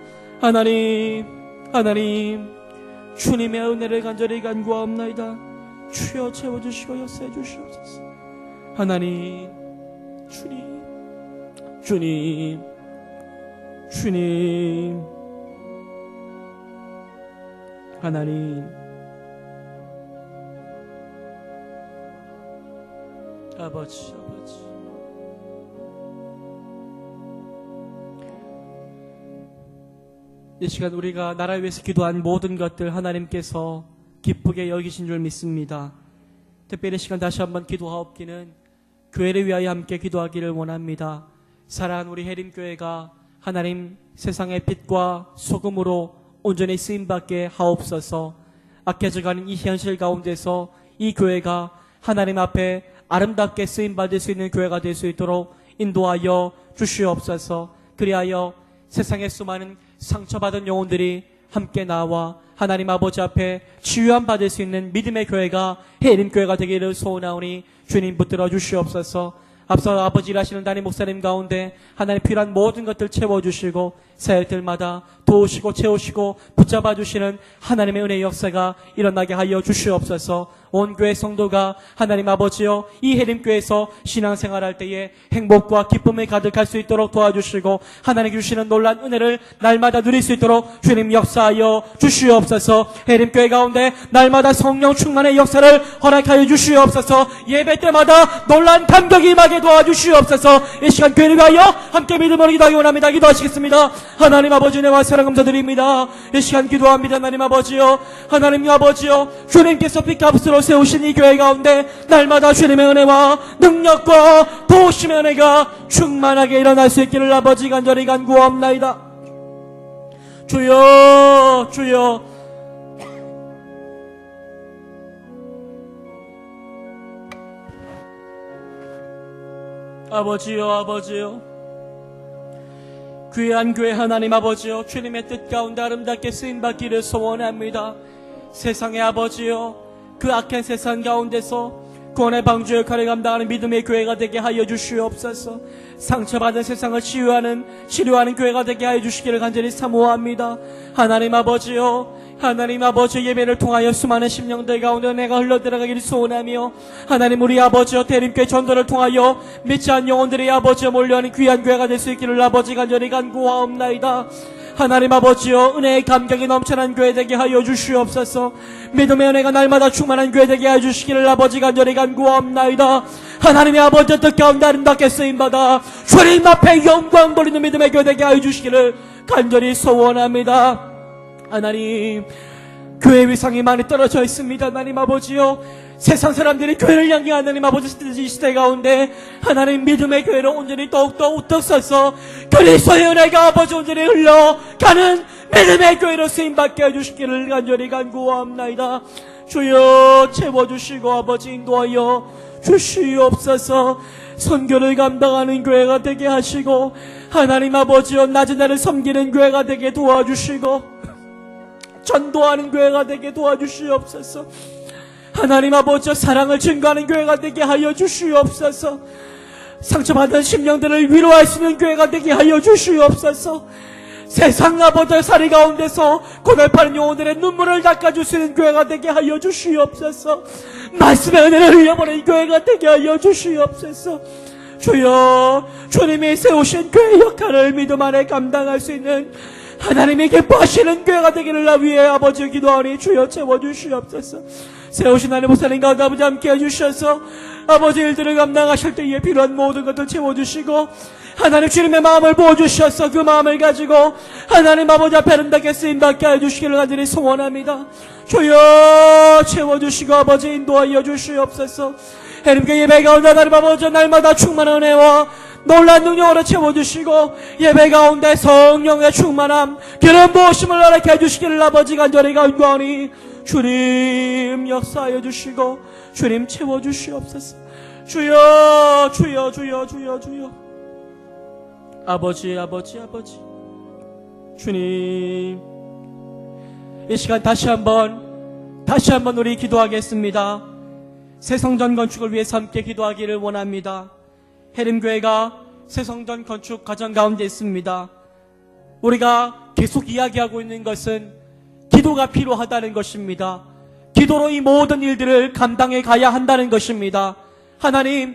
하나님 주님의 은혜를 간절히 간구합나이다. 주여 채워주시고 역사해 주시옵소서. 하나님 주님 하나님 아버지 이 시간 우리가 나라를 위해서 기도한 모든 것들 하나님께서 기쁘게 여기신 줄 믿습니다. 특별히 이 시간 다시 한번 기도하옵기는 교회를 위하여 함께 기도하기를 원합니다. 사랑하는 우리 해림교회가 하나님 세상의 빛과 소금으로 온전히 쓰임받게 하옵소서. 악해져가는 이 현실 가운데서 이 교회가 하나님 앞에 아름답게 쓰임받을 수 있는 교회가 될 수 있도록 인도하여 주시옵소서. 그리하여 세상의 수많은 상처받은 영혼들이 함께 나와 하나님 아버지 앞에 치유함 받을 수 있는 믿음의 교회가 해림교회가 되기를 소원하오니 주님 붙들어 주시옵소서. 앞서 아버지 일하시는 담임 목사님 가운데 하나님 필요한 모든 것들 채워주시고 새 들마다 도우시고 채우시고 붙잡아 주시는 하나님의 은혜의 역사가 일어나게 하여 주시옵소서. 온 교회 성도가 하나님 아버지여 이 해림교회에서 신앙생활할 때에 행복과 기쁨에 가득할 수 있도록 도와주시고 하나님 주시는 놀란 은혜를 날마다 누릴 수 있도록 주님 역사하여 주시옵소서. 해림교회 가운데 날마다 성령 충만의 역사를 허락하여 주시옵소서. 예배 때마다 놀란 감격이 임하게 도와주시옵소서. 이 시간 교회를 위하여 함께 믿음으로 기도하기 원합니다. 기도하시겠습니다. 하나님 아버지 은혜와 사랑 감사드립니다. 이 시간 기도합니다. 하나님 아버지여, 하나님 아버지여, 주님께서 피카브스로 세우신 이 교회 가운데 날마다 주님의 은혜와 능력과 도우심의 은혜가 충만하게 일어날 수 있기를 아버지 간절히 간구하옵나이다. 주여, 주여, 아버지여, 아버지여, 귀한 교회 하나님 아버지여, 주님의 뜻 가운데 아름답게 쓰임받기를 소원합니다. 세상의 아버지여, 그 악한 세상 가운데서 구원의 방주 역할을 감당하는 믿음의 교회가 되게 하여 주시옵소서. 상처받은 세상을 치료하는 교회가 되게 하여 주시기를 간절히 사모합니다. 하나님 아버지여, 하나님 아버지 예배를 통하여 수많은 심령들 가운데 내가 흘러들어가기를 소원하며 하나님 우리 아버지여 대림교회 전도를 통하여 믿지 않은 영혼들의 아버지여 몰려하는 귀한 교회가 될 수 있기를 아버지 간절히 간구하옵나이다. 하나님 아버지여 은혜의 감격이 넘쳐난 교회 되게 하여 주시옵소서. 믿음의 은혜가 날마다 충만한 교회 되게 하여 주시기를 아버지 간절히 간구하옵나이다. 하나님의 아버지의 뜻 가운데 아름답게 쓰임받아 주님 앞에 영광 돌리는 믿음의 교회 되게 하여 주시기를 간절히 소원합니다. 하나님, 교회 위상이 많이 떨어져 있습니다. 하나님 아버지여, 세상 사람들이 교회를 향해 하나님 아버지 이 시대 가운데 하나님 믿음의 교회를 온전히 더욱더 우뚝 서서 그리스도의 은혜가 아버지 온전히 흘러가는 믿음의 교회로 쓰임받게 해주시기를 간절히 간구하옵나이다. 주여 채워주시고 아버지 인도하여 주시옵소서. 선교를 감당하는 교회가 되게 하시고 하나님 아버지여 낮은 날을 섬기는 교회가 되게 도와주시고 전도하는 교회가 되게 도와주시옵소서. 하나님 아버지 사랑을 증거하는 교회가 되게 하여 주시옵소서. 상처받은 심령들을 위로할 수 있는 교회가 되게 하여 주시옵소서. 세상 아버지 사리 가운데서 고달파는 영혼들의 눈물을 닦아줄 수 있는 교회가 되게 하여 주시옵소서. 말씀의 은혜를 흘려보내는 교회가 되게 하여 주시옵소서. 주여, 주님이 세우신 교회 역할을 믿음 안에 감당할 수 있는 하나님이 기뻐하시는 교회가 되기를 나 위에 아버지 기도하니 주여 채워주시옵소서. 세우신 하나님 목사님 가운데 아버지 함께 해주셔서 아버지 일들을 감당하실 때에 필요한 모든 것을 채워주시고 하나님 주님의 마음을 부어주셔서 그 마음을 가지고 하나님 아버지 앞에 아름답게 쓰임받게 해주시기를 간절히 소원합니다. 주여 채워주시고 아버지 인도하여 주시옵소서. 하나님께 예배 가운데 하나님 아버지 날마다 충만한 은혜와 놀란 능력으로 채워주시고 예배 가운데 성령의 충만함 기름 부으심을 허락해 주시기를 아버지 간절히 간구하니 주님 역사하여 주시고 주님 채워주시옵소서. 주여 주여 주여 주여 주여 아버지 아버지 아버지 주님 이 시간 다시 한번 우리 기도하겠습니다. 새 성전 건축을 위해서 함께 기도하기를 원합니다. 해림교회가 새 성전 건축 과정 가운데 있습니다. 우리가 계속 이야기하고 있는 것은 기도가 필요하다는 것입니다. 기도로 이 모든 일들을 감당해 가야 한다는 것입니다. 하나님,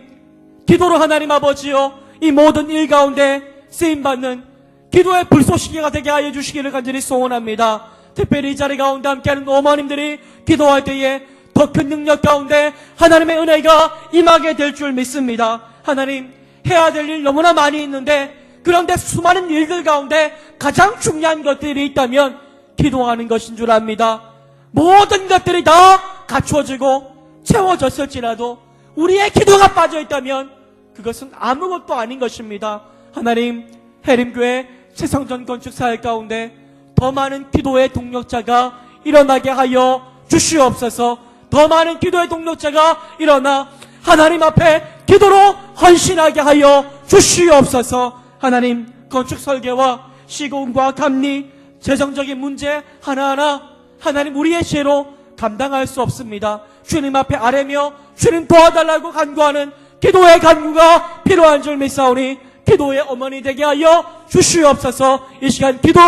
기도로 하나님 아버지여 이 모든 일 가운데 쓰임받는 기도의 불쏘시개가 되게 하여 주시기를 간절히 소원합니다. 특별히 이 자리 가운데 함께하는 어머님들이 기도할 때에 더 큰 능력 가운데 하나님의 은혜가 임하게 될 줄 믿습니다. 하나님, 해야 될 일 너무나 많이 있는데 그런데 수많은 일들 가운데 가장 중요한 것들이 있다면 기도하는 것인 줄 압니다. 모든 것들이 다 갖추어지고 채워졌을지라도 우리의 기도가 빠져있다면 그것은 아무것도 아닌 것입니다. 하나님, 해림교회 새성전 건축 사역 가운데 더 많은 기도의 동력자가 일어나게 하여 주시옵소서. 더 많은 기도의 동력자가 일어나 하나님 앞에 기도로 헌신하게 하여 주시옵소서. 하나님, 건축 설계와 시공과 감리, 재정적인 문제 하나하나 하나님 우리의 죄로 감당할 수 없습니다. 주님 앞에 아뢰며 주님 도와달라고 간구하는 기도의 간구가 필요한 줄 믿사오니 기도의 어머니 되게 하여 주시옵소서. 이 시간 기도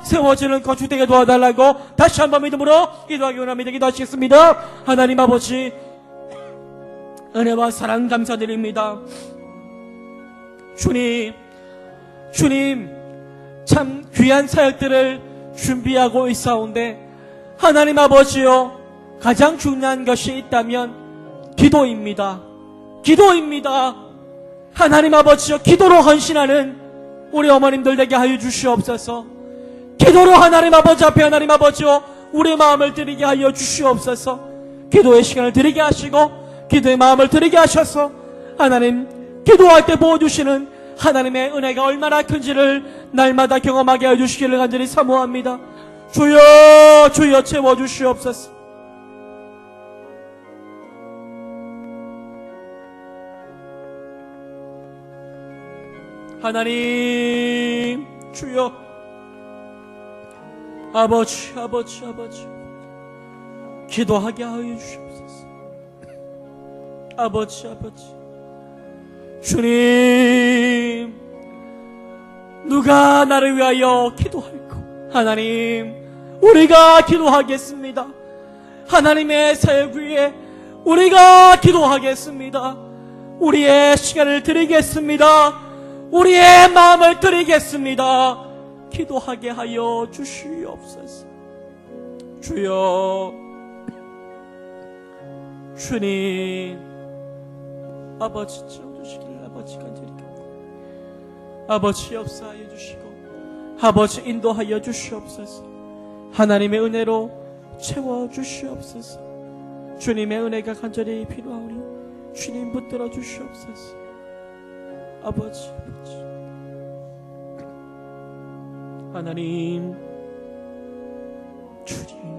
세워지는 거룩 되게 도와달라고 다시 한번 믿음으로 기도하기 원합니다. 기도하시겠습니다. 하나님 아버지, 은혜와 사랑 감사드립니다. 주님 참 귀한 사역들을 준비하고 있사온데 하나님 아버지요, 가장 중요한 것이 있다면 기도입니다. 하나님 아버지요, 기도로 헌신하는 우리 어머님들 되게 하여 주시옵소서. 기도로 하나님 아버지 앞에 하나님 아버지요, 우리 마음을 드리게 하여 주시옵소서. 기도의 시간을 드리게 하시고 기도의 마음을 드리게 하셔서 하나님 기도할 때 보여주시는 하나님의 은혜가 얼마나 큰지를 날마다 경험하게 해주시기를 간절히 사모합니다. 주여 채워주시옵소서. 하나님 주여, 아버지 기도하게 하여 주시옵소서. 아버지 주님, 누가 나를 위하여 기도할까? 하나님, 우리가 기도하겠습니다. 하나님의 사역 위에 우리가 기도하겠습니다. 우리의 시간을 드리겠습니다. 우리의 마음을 드리겠습니다. 기도하게 하여 주시옵소서. 주여, 주님, 아버지 채워주시기를 아버지 간절히 아버지 역사하여 주시고 아버지 인도하여 주시옵소서. 하나님의 은혜로 채워주시옵소서. 주님의 은혜가 간절히 필요하오니 주님 붙들어 주시옵소서. 아버지 하나님, 주님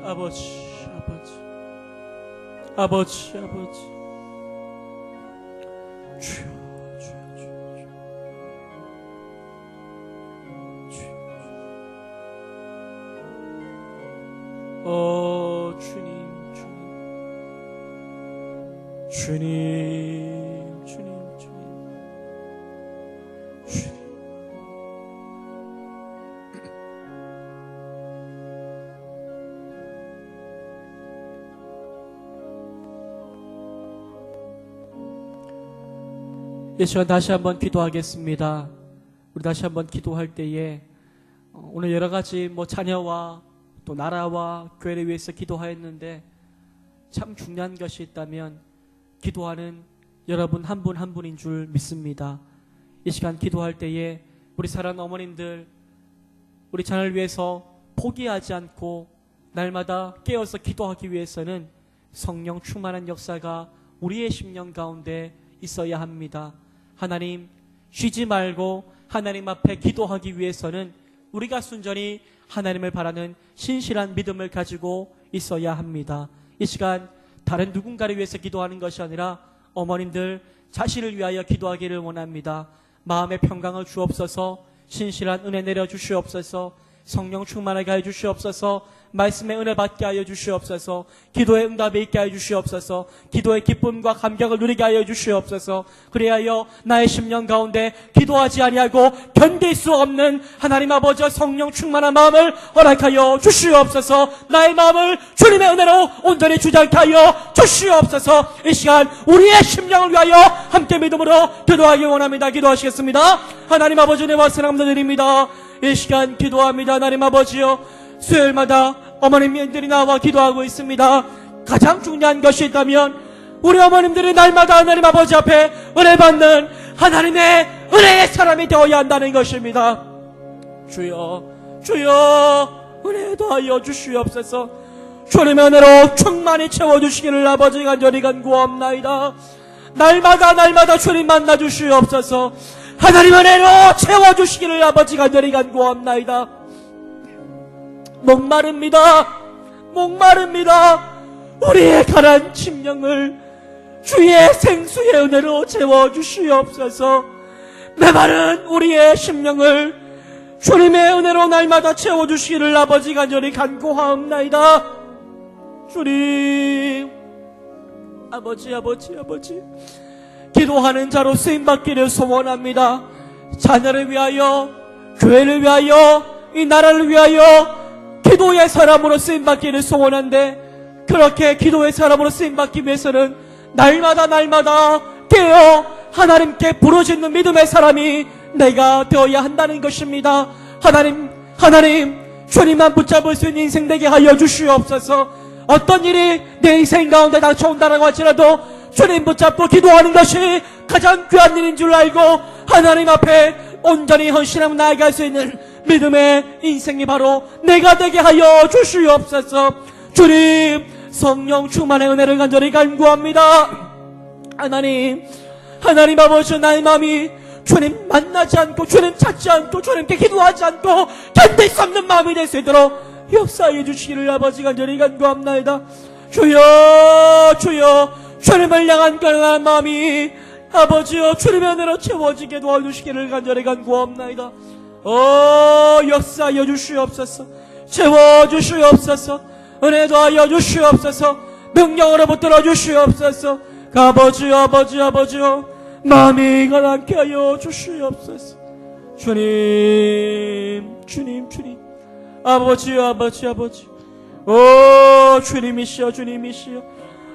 아버지 주여 주님 이 시간 다시 한번 기도하겠습니다. 우리 다시 한번 기도할 때에 오늘 여러 가지 자녀와 또 나라와 교회를 위해서 기도하였는데 참 중요한 것이 있다면 기도하는 여러분 한 분 한 분인 줄 믿습니다. 이 시간 기도할 때에 우리 사랑하는 어머님들, 우리 자녀를 위해서 포기하지 않고 날마다 깨어서 기도하기 위해서는 성령 충만한 역사가 우리의 심령 가운데 있어야 합니다. 하나님, 쉬지 말고 하나님 앞에 기도하기 위해서는 우리가 순전히 하나님을 바라는 신실한 믿음을 가지고 있어야 합니다. 이 시간 다른 누군가를 위해서 기도하는 것이 아니라 어머님들 자신을 위하여 기도하기를 원합니다. 마음의 평강을 주옵소서. 신실한 은혜 내려주시옵소서. 성령 충만하게 하여 주시옵소서. 말씀의 은혜 받게 하여 주시옵소서. 기도의 응답에 있게 하여 주시옵소서. 기도의 기쁨과 감격을 누리게 하여 주시옵소서. 그리하여 나의 심령 가운데 기도하지 아니하고 견딜 수 없는 하나님 아버지의 성령 충만한 마음을 허락하여 주시옵소서. 나의 마음을 주님의 은혜로 온전히 주장케 하여 주시옵소서. 이 시간 우리의 심령을 위하여 함께 믿음으로 기도하기 원합니다. 기도하시겠습니다. 하나님 아버지, 은혜와 사랑 감사드립니다. 이 시간 기도합니다. 하나님 아버지요, 수요일마다 어머님들이 나와 기도하고 있습니다. 가장 중요한 것이 있다면 우리 어머님들이 날마다 하나님 아버지 앞에 은혜 받는 하나님의 은혜의 사람이 되어야 한다는 것입니다. 주여 은혜 더하여 주시옵소서. 주님의 은혜로 충만히 채워주시기를 아버지 간절히 간구하옵나이다. 날마다 주님 만나 주시옵소서. 하나님 은혜로 채워주시기를 아버지 간절히 간구하옵나이다. 목마릅니다. 우리의 가난 심령을 주의 생수의 은혜로 채워주시옵소서. 메마른 우리의 심령을 주님의 은혜로 날마다 채워주시기를 아버지 간절히 간구하옵나이다. 주님. 아버지, 기도하는 자로 쓰임받기를 소원합니다. 자녀를 위하여, 교회를 위하여, 이 나라를 위하여 기도의 사람으로 쓰임받기를 소원한데, 그렇게 기도의 사람으로 쓰임받기 위해서는 날마다 깨어 하나님께 부르짖는 믿음의 사람이 내가 되어야 한다는 것입니다. 하나님, 주님만 붙잡을 수 있는 인생 되게 하여 주시옵소서. 어떤 일이 내 인생 가운데 닥쳐온다라고 할지라도 주님 붙잡고 기도하는 것이 가장 귀한 일인 줄 알고 하나님 앞에 온전히 헌신하며 나아갈 수 있는 믿음의 인생이 바로 내가 되게 하여 주시옵소서. 주님, 성령 충만의 은혜를 간절히 간구합니다. 하나님 아버지, 나의 마음이 주님 만나지 않고, 주님 찾지 않고, 주님께 기도하지 않고 견딜 수 없는 마음이 될 수 있도록 역사해 주시기를 아버지 간절히 간구합나이다. 주여, 주님을 향한 간절한 마음이 아버지여 주님의 은혜로 채워지게 도와주시기를 간절히 간구합나이다. 역사하여 주시옵소서. 채워주시옵소서. 은혜 더하여 주시옵소서. 능력으로 붙들어 주시옵소서. 아버지여 마음이 가난케 하여 주시옵소서. 주님. 아버지여. 주님이시여.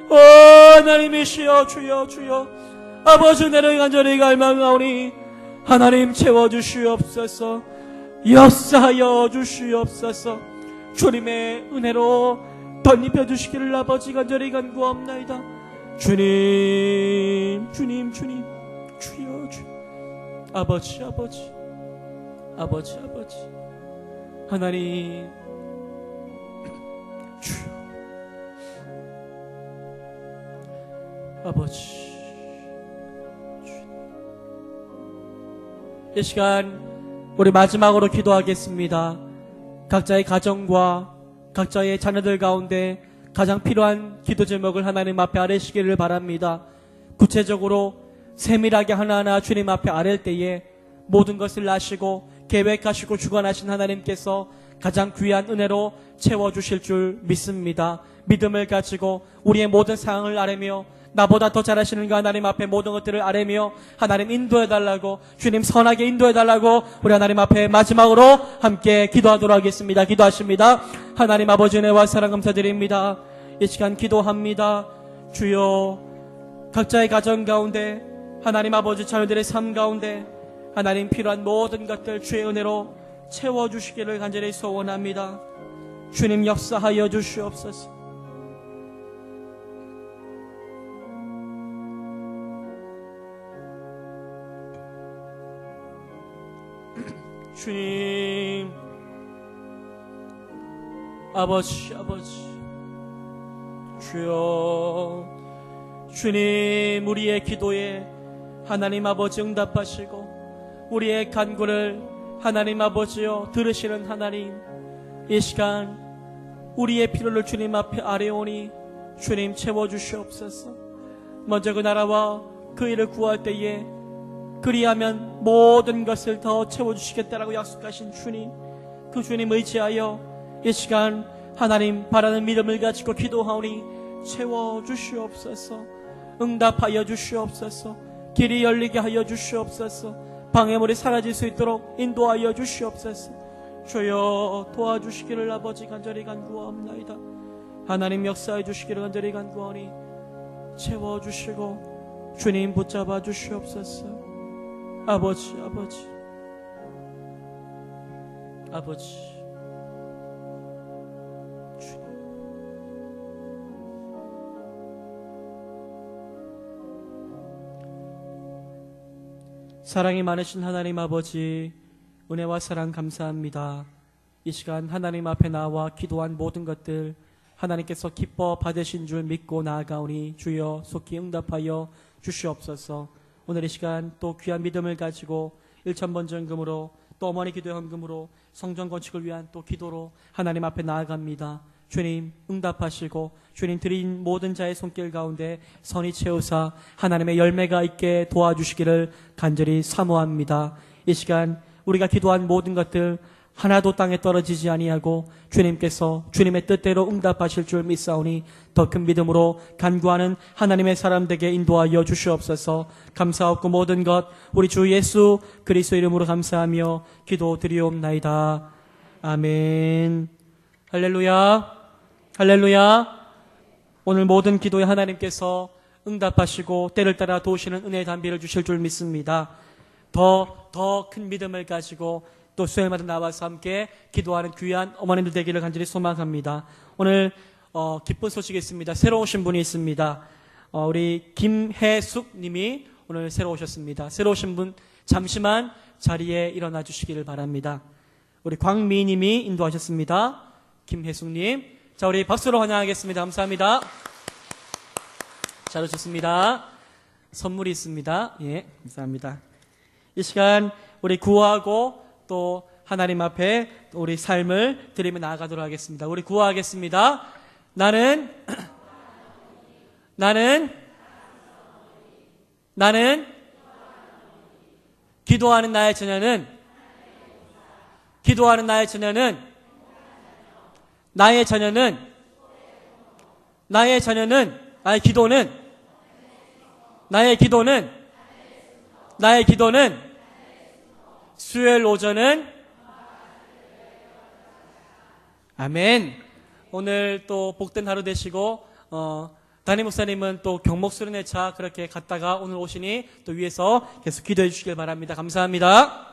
하나님이시여. 주여. 아버지, 은혜를 간절히 갈망하오니 하나님 채워주시옵소서. 역사하여 주시옵소서. 주님의 은혜로 덧입혀 주시기를 아버지 간절히 간구합나이다. 주님. 주여. 아버지. 하나님, 주여. 아버지, 이 시간 우리 마지막으로 기도하겠습니다. 각자의 가정과 각자의 자녀들 가운데 가장 필요한 기도 제목을 하나님 앞에 아뢰시기를 바랍니다. 구체적으로 세밀하게 하나하나 주님 앞에 아랠 때에 모든 것을 아시고 계획하시고 주관하신 하나님께서 가장 귀한 은혜로 채워주실 줄 믿습니다. 믿음을 가지고 우리의 모든 상황을 아뢰며 나보다 더 잘하시는 그 하나님 앞에 모든 것들을 아뢰며 하나님 인도해달라고, 주님 선하게 인도해달라고 우리 하나님 앞에 마지막으로 함께 기도하도록 하겠습니다. 기도하십니다. 하나님 아버지, 은혜와 사랑 감사드립니다. 이 시간 기도합니다. 주여, 각자의 가정 가운데, 하나님 아버지 자녀들의 삶 가운데 하나님 필요한 모든 것들 주의 은혜로 채워주시기를 간절히 소원합니다. 주님 역사하여 주시옵소서. 주님, 아버지, 주여, 주님, 우리의 기도에 하나님 아버지 응답하시고 우리의 간구를 하나님 아버지여 들으시는 하나님, 이 시간 우리의 필요를 주님 앞에 아뢰오니 주님 채워주시옵소서. 먼저 그 나라와 그 일을 구할 때에 그리하면 모든 것을 더 채워주시겠다라고 약속하신 주님, 그 주님 의지하여 이 시간 하나님 바라는 믿음을 가지고 기도하오니 채워주시옵소서. 응답하여 주시옵소서. 길이 열리게 하여 주시옵소서. 방해물이 사라질 수 있도록 인도하여 주시옵소서. 주여 도와주시기를 아버지 간절히 간구하옵나이다. 하나님 역사해 주시기를 간절히 간구하오니 채워주시고 주님 붙잡아 주시옵소서. 아버지. 주님, 사랑이 많으신 하나님 아버지, 은혜와 사랑 감사합니다. 이 시간 하나님 앞에 나와 기도한 모든 것들 하나님께서 기뻐 받으신 줄 믿고 나아가오니 주여 속히 응답하여 주시옵소서. 오늘 이 시간 또 귀한 믿음을 가지고 1,000번 전금으로 또 어머니 기도의 헌금으로 성전 건축을 위한 또 기도로 하나님 앞에 나아갑니다. 주님 응답하시고 주님 드린 모든 자의 손길 가운데 선히 채우사 하나님의 열매가 있게 도와주시기를 간절히 사모합니다. 이 시간 우리가 기도한 모든 것들 하나도 땅에 떨어지지 아니하고 주님께서 주님의 뜻대로 응답하실 줄 믿사오니 더 큰 믿음으로 간구하는 하나님의 사람 되게 인도하여 주시옵소서. 감사하고 모든 것 우리 주 예수 그리스도 이름으로 감사하며 기도드리옵나이다. 아멘. 할렐루야. 할렐루야. 오늘 모든 기도에 하나님께서 응답하시고 때를 따라 도우시는 은혜의 담비를 주실 줄 믿습니다. 더 큰 믿음을 가지고 또 수요일마다 나와서 함께 기도하는 귀한 어머님들 되기를 간절히 소망합니다. 오늘 기쁜 소식이 있습니다. 새로 오신 분이 있습니다. 우리 김혜숙 님이 오늘 새로 오셨습니다. 새로 오신 분 잠시만 자리에 일어나 주시기를 바랍니다. 우리 광미 님이 인도하셨습니다. 김혜숙 님. 자, 우리 박수로 환영하겠습니다. 감사합니다. 잘 오셨습니다. 선물이 있습니다. 예, 감사합니다. 이 시간 우리 구하고 또 하나님 앞에 우리 삶을 드리며 나아가도록 하겠습니다. 우리 구하겠습니다. 나는 기도하는 나의 자녀는 나의 기도는 수요일 오전은 아멘. 오늘 또 복된 하루 되시고 담임 목사님은 또 경목수련회 차 그렇게 갔다가 오늘 오시니 또 위에서 계속 기도해 주시길 바랍니다. 감사합니다.